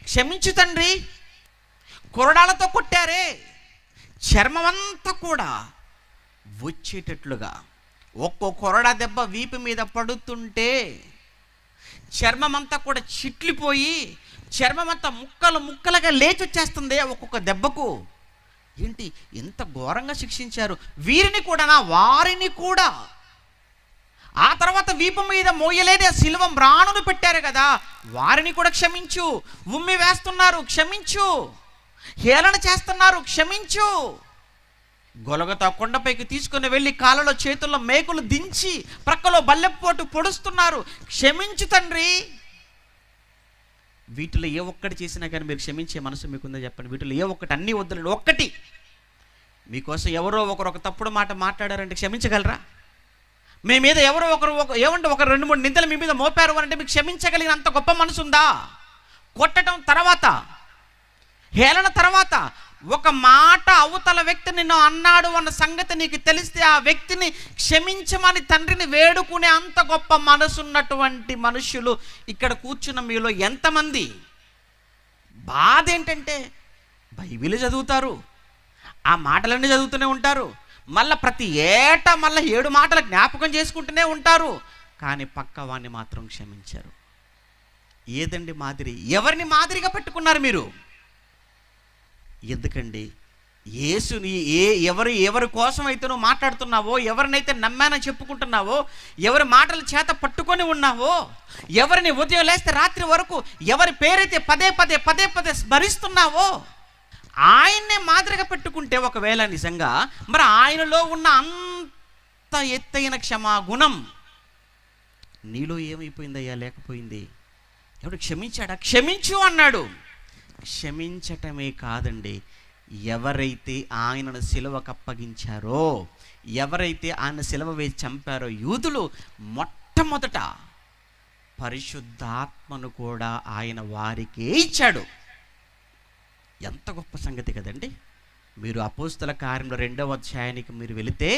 క్షమించు తండ్రి. కొరడాలతో కొట్టారే, చర్మమంతా కూడా వచ్చేటట్లుగా ఒక్కో కొరడా దెబ్బ వీపు మీద పడుతుంటే చర్మమంతా కూడా చిట్లిపోయి చర్మమంతా ముక్కలు ముక్కలుగా లేచి వచ్చేస్తుంది ఒక్కొక్క దెబ్బకు. ఏంటి ఎంత ఘోరంగా శిక్షించారు వీరిని కూడా, వారిని కూడా. ఆ తర్వాత వీపు మీద మోయలేని ఆ శిలువ మ్రాణును పెట్టారు కదా, వారిని కూడా క్షమించు. ఉమ్మి వేస్తున్నారు, క్షమించు. హేళన చేస్తున్నారు, క్షమించు. గొలగతా కొండపైకి తీసుకుని వెళ్ళి కాళ్ళలో చేతుల్లో మేకులు దించి ప్రక్కలో బల్లెపోటు పొడుస్తున్నారు, క్షమించు తండ్రి. వీటిలో ఏ ఒక్కటి చేసినా కానీ మీరు క్షమించే మనసు మీకుందో చెప్పండి. వీటిలో ఏ ఒక్కటి, అన్నీ వద్దులేండి, ఒక్కటి మీకోసం ఎవరో ఒకరు ఒక తప్పుడు మాట మాట్లాడారంటే క్షమించగలరా? మీ మీద ఎవరో ఒకరు ఏమంటే ఒక 2-3 నిందలు మీ మీద మోపారు అంటే మీకు క్షమించగలిగిన అంత గొప్ప మనసు ఉందా? కొట్టడం తర్వాత, హేళన తర్వాత, ఒక మాట అవతల వ్యక్తి నిన్ను అన్నాడు అన్న సంగతి నీకు తెలిస్తే ఆ వ్యక్తిని క్షమించమని తండ్రిని వేడుకునే అంత గొప్ప మనసున్నటువంటి మనుషులు ఇక్కడ కూర్చున్న మీలో ఎంతమంది? బాధ ఏంటంటే బైబిల్ చదువుతారు, ఆ మాటలన్నీ చదువుతూనే ఉంటారు, మళ్ళీ ప్రతి ఏటా మళ్ళీ 7 మాటలు జ్ఞాపకం చేసుకుంటూనే ఉంటారు, కానీ పక్క వాడిని మాత్రం క్షమించారు. ఏదండి మాదిరి? ఎవరిని మాదిరిగా పెట్టుకున్నారు మీరు? ఎందుకండి యేసుని ఎవరి కోసం అయితే నువ్వు మాట్లాడుతున్నావో, ఎవరినైతే నమ్మానని చెప్పుకుంటున్నావో, ఎవరి మాటల చేత పట్టుకొని ఉన్నావో, ఎవరిని ఉదయం లేస్తే రాత్రి వరకు ఎవరి పేరైతే పదే పదే స్మరిస్తున్నావో, ఆయన్నే మాదిరిగా పెట్టుకుంటే ఒకవేళ నిజంగా మరి ఆయనలో ఉన్న అంత ఎత్తైన క్షమాగుణం నీలో ఏమైపోయిందయ్యా? లేకపోయింది. ఎవడు క్షమించాడా? క్షమించు అన్నాడు. క్షమించటమే కాదండి, ఎవరైతే ఆయనను సిలువకు అప్పగించారో, ఎవరైతే ఆయన సిలువ వేసి చంపారో యూదులు, మొట్టమొదట పరిశుద్ధాత్మను కూడా ఆయన వారికే ఇచ్చాడు. ఎంత గొప్ప సంగతి కదండి. మీరు అపోస్తుల కార్యములు 2వ అధ్యాయానికి మీరు వెళితే,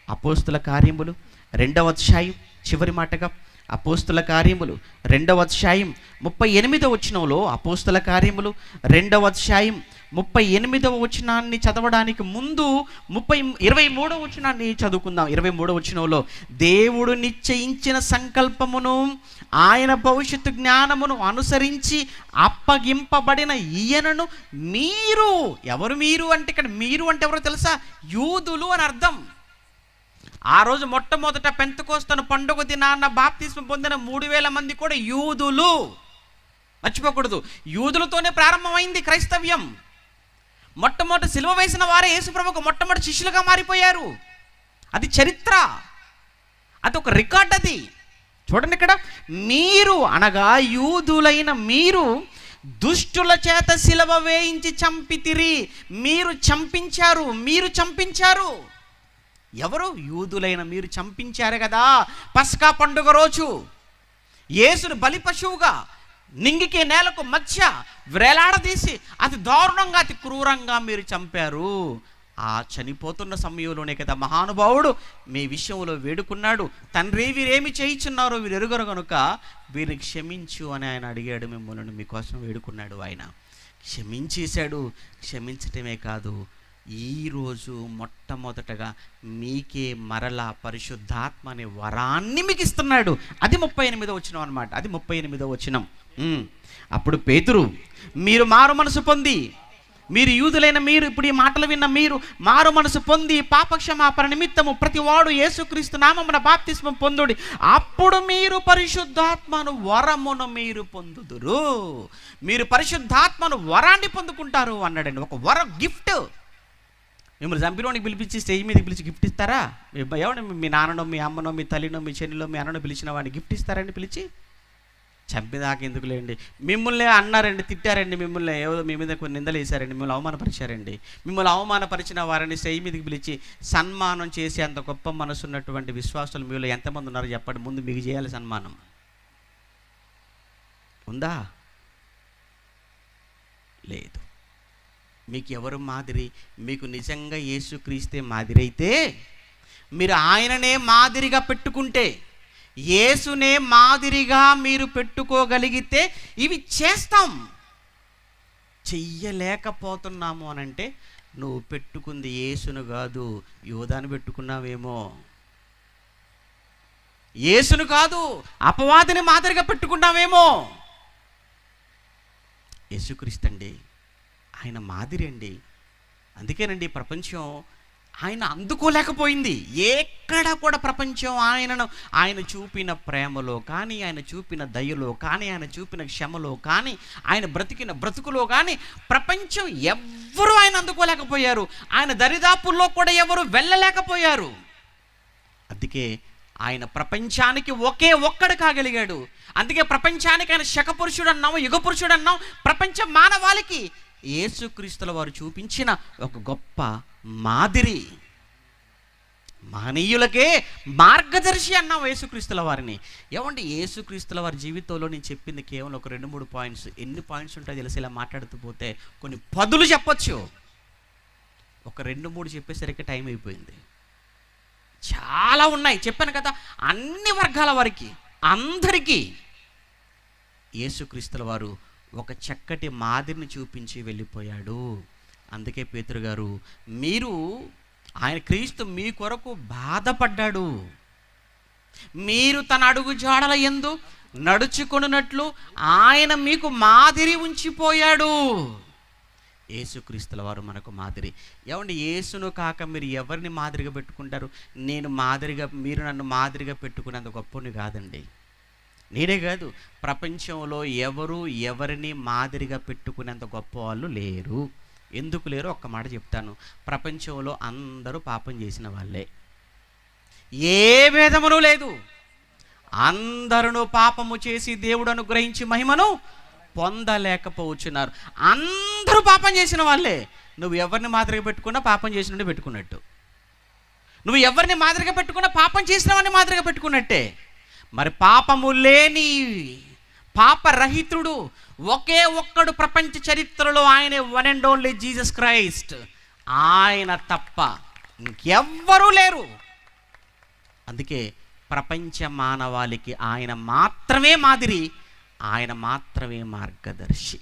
అపోస్తుల కార్యములు 2వ అధ్యాయం చివరి మాటగా, అపోస్తుల కార్యములు 2వ అధ్యాయం 38వ వచనంలో, అపోస్తుల కార్యములు 2వ అధ్యాయం 38వ వచనాన్ని చదవడానికి ముందు 23వ వచనాన్ని చదువుకుందాం. 23వ వచనంలో, దేవుడు నిశ్చయించిన సంకల్పమును ఆయన భవిష్యత్తు జ్ఞానమును అనుసరించి అప్పగింపబడిన ఈయనను మీరు, ఎవరు మీరు అంటే, ఇక్కడ మీరు అంటే ఎవరో తెలుసా? యూదులు అని అర్థం. ఆ రోజు మొట్టమొదట పెంతెకోస్తు పండుగ దినాన్న బాప్తిస్మం పొందిన 3000 మంది కూడా యూదులు. మర్చిపోకూడదు, యూదులతోనే ప్రారంభమైంది క్రైస్తవ్యం. మొట్టమొదటి సిలువ వేసిన వారే యేసుప్రభుకు మొట్టమొదటి శిష్యులుగా మారిపోయారు. అది చరిత్ర, అది ఒక రికార్డ్. అది చూడండి, ఇక్కడ మీరు అనగా యూదులైన మీరు దుష్టుల చేత సిలువ వేయించి చంపితిరి. మీరు చంపించారు. ఎవరు? యూదులైన మీరు చంపించారు కదా. పస్కా పండుగ రోజు యేసును బలి పశువుగా నింగికి నేలకు మధ్య వ్రేలాడదీసి అతి దారుణంగా, అతి క్రూరంగా మీరు చంపారు. ఆ చనిపోతున్న సమయంలోనే కదా మహానుభావుడు మీ విషయంలో వేడుకున్నాడు, తండ్రి వీరేమి చేయించున్నారో వీరు ఎరుగరు కనుక వీరిని క్షమించు అని ఆయన అడిగాడు. మిమ్మల్ని మీకోసం వేడుకున్నాడు. ఆయన క్షమించేశాడు. క్షమించటమే కాదు, ఈరోజు మొట్టమొదటగా మీకే మరలా పరిశుద్ధాత్మ అనే వరాన్ని మీకు ఇస్తున్నాడు. అది 38వ వచనం అన్నమాట. అది 38వ వచనం. అప్పుడు పేతురు, మీరు మారు మనసు పొంది, మీరు యూదులైన మీరు, ఇప్పుడు ఈ మాటలు విన్న మీరు మారు మనసు పొంది పాపక్షమాపణ నిమిత్తము ప్రతివాడు యేసుక్రీస్తు నామమున బాప్తిస్మం పొందుడి, అప్పుడు మీరు పరిశుద్ధాత్మను వరమును మీరు పొందుదురు. మీరు పరిశుద్ధాత్మను వరాన్ని పొందుకుంటారు అన్నాడండి. ఒక వర గిఫ్ట్. మిమ్మల్ని చంపినోనికి పిలిపించి స్టేజ్ మీదకి పిలిచి గిఫ్ట్ ఇస్తారా? ఎవరు? మీ నాన్ననో, మీ అమ్మనో, మీ తల్లినో, మీ చెల్లిలో, మీ అన్ననో పిలిచిన వాడిని గిఫ్ట్ ఇస్తారండి పిలిచి? చంపేదాకా ఎందుకులేండి. మిమ్మల్ని అన్నారండి, తిట్టారండి, మిమ్మల్ని ఏదో మీ మీద కొన్ని నిందలు వేశారండి, మిమ్మల్ని అవమానపరిచారండి. మిమ్మల్ని అవమానపరిచిన వారిని స్టేజ్ మీదకి పిలిచి సన్మానం చేసి అంత గొప్ప మనసు ఉన్నటువంటి విశ్వాసులు మీలో ఎంతమంది ఉన్నారు చెప్పండి? ముందు మీకు చేయాలి సన్మానం. ఉందా? లేదు. మీకు ఎవరు మాదిరి? మీకు నిజంగా యేసుక్రీస్తే మాదిరి అయితే, మీరు ఆయననే మాదిరిగా పెట్టుకుంటే, యేసునే మాదిరిగా మీరు పెట్టుకోగలిగితే ఇవి చేస్తాం. చెయ్యలేకపోతున్నాము అనంటే నువ్వు పెట్టుకుంది యేసును కాదు, యోధాను పెట్టుకున్నావేమో. యేసును కాదు, అపవాదిని మాదిరిగా పెట్టుకున్నావేమో. యేసుక్రీస్తు అండి, ఆయన మాదిరి అండి. అందుకేనండి ప్రపంచం ఆయన అందుకోలేకపోయింది. ఎక్కడ కూడా ప్రపంచం ఆయన చూపిన ప్రేమలో కానీ, ఆయన చూపిన దయలో కానీ, ఆయన చూపిన క్షమలో కానీ, ఆయన బ్రతికిన బ్రతుకులో కానీ ప్రపంచం ఎవ్వరూ ఆయన అందుకోలేకపోయారు. ఆయన దరిదాపుల్లో కూడా ఎవరు వెళ్ళలేకపోయారు. అందుకే ఆయన ప్రపంచానికి ఒకే ఒక్కడు కాగలిగాడు. అందుకే ప్రపంచానికి ఆయన శకపురుషుడు అన్నాం, యుగపురుషుడు అన్నాం. ప్రపంచ మానవాళికి యేసుక్రీస్తుల వారు చూపించిన ఒక గొప్ప మాదిరి, మహనీయులకే మార్గదర్శి అన్నాం యేసుక్రీస్తుల వారిని. ఏమండి, యేసుక్రీస్తుల వారి జీవితంలో నేను చెప్పింది కేవలం ఒక 2-3 పాయింట్స్. ఎన్ని పాయింట్స్ ఉంటాయో తెలిసి ఇలా మాట్లాడుతూ పోతే కొన్ని 10 చెప్పొచ్చు. ఒక 2-3 చెప్పేసరికి టైం అయిపోయింది. చాలా ఉన్నాయి, చెప్పాను కదా. అన్ని వర్గాల వారికి, అందరికీ యేసుక్రీస్తుల వారు ఒక చక్కటి మాదిరిని చూపించి వెళ్ళిపోయాడు. అందుకే పేతురు గారు, ఆయన క్రీస్తు మీ కొరకు బాధపడ్డాడు, మీరు తన అడుగు జాడల యందు నడుచుకొనున్నట్లు ఆయన మీకు మాదిరి ఉంచిపోయాడు. యేసుక్రీస్తుల వారు మనకు మాదిరి. ఏమండి, యేసును కాక మీరు ఎవరిని మాదిరిగా పెట్టుకుంటారు? మీరు నన్ను మాదిరిగా పెట్టుకునేంత గొప్పని కాదండి. నేనే కాదు, ప్రపంచంలో ఎవరిని మాదిరిగా పెట్టుకునేంత గొప్ప వాళ్ళు లేరు. ఎందుకు లేరు? ఒక్క మాట చెప్తాను. ప్రపంచంలో అందరూ పాపం చేసిన వాళ్ళే, ఏ భేదమును లేదు. అందరూ పాపము చేసి దేవుడు అనుగ్రహించి మహిమను పొందలేకపోతున్నారు. అందరూ పాపం చేసిన వాళ్ళే. నువ్వు ఎవరిని మాదిరిగా పెట్టుకున్నా పాపం చేసినట్టు పెట్టుకున్నట్టు. నువ్వు ఎవరిని మాదిరిగా పెట్టుకున్నా పాపం చేసినవన్నీ మాదిరిగా పెట్టుకున్నట్టే. మరి పాపము లేని పాపరహితుడు ఒకే ఒక్కడు ప్రపంచ చరిత్రలో, ఆయనే one and only Jesus Christ. ఆయన తప్ప ఇంకెవ్వరూ లేరు. అందుకే ప్రపంచ మానవాళికి ఆయన మాత్రమే మాదిరి, ఆయన మాత్రమే మార్గదర్శి.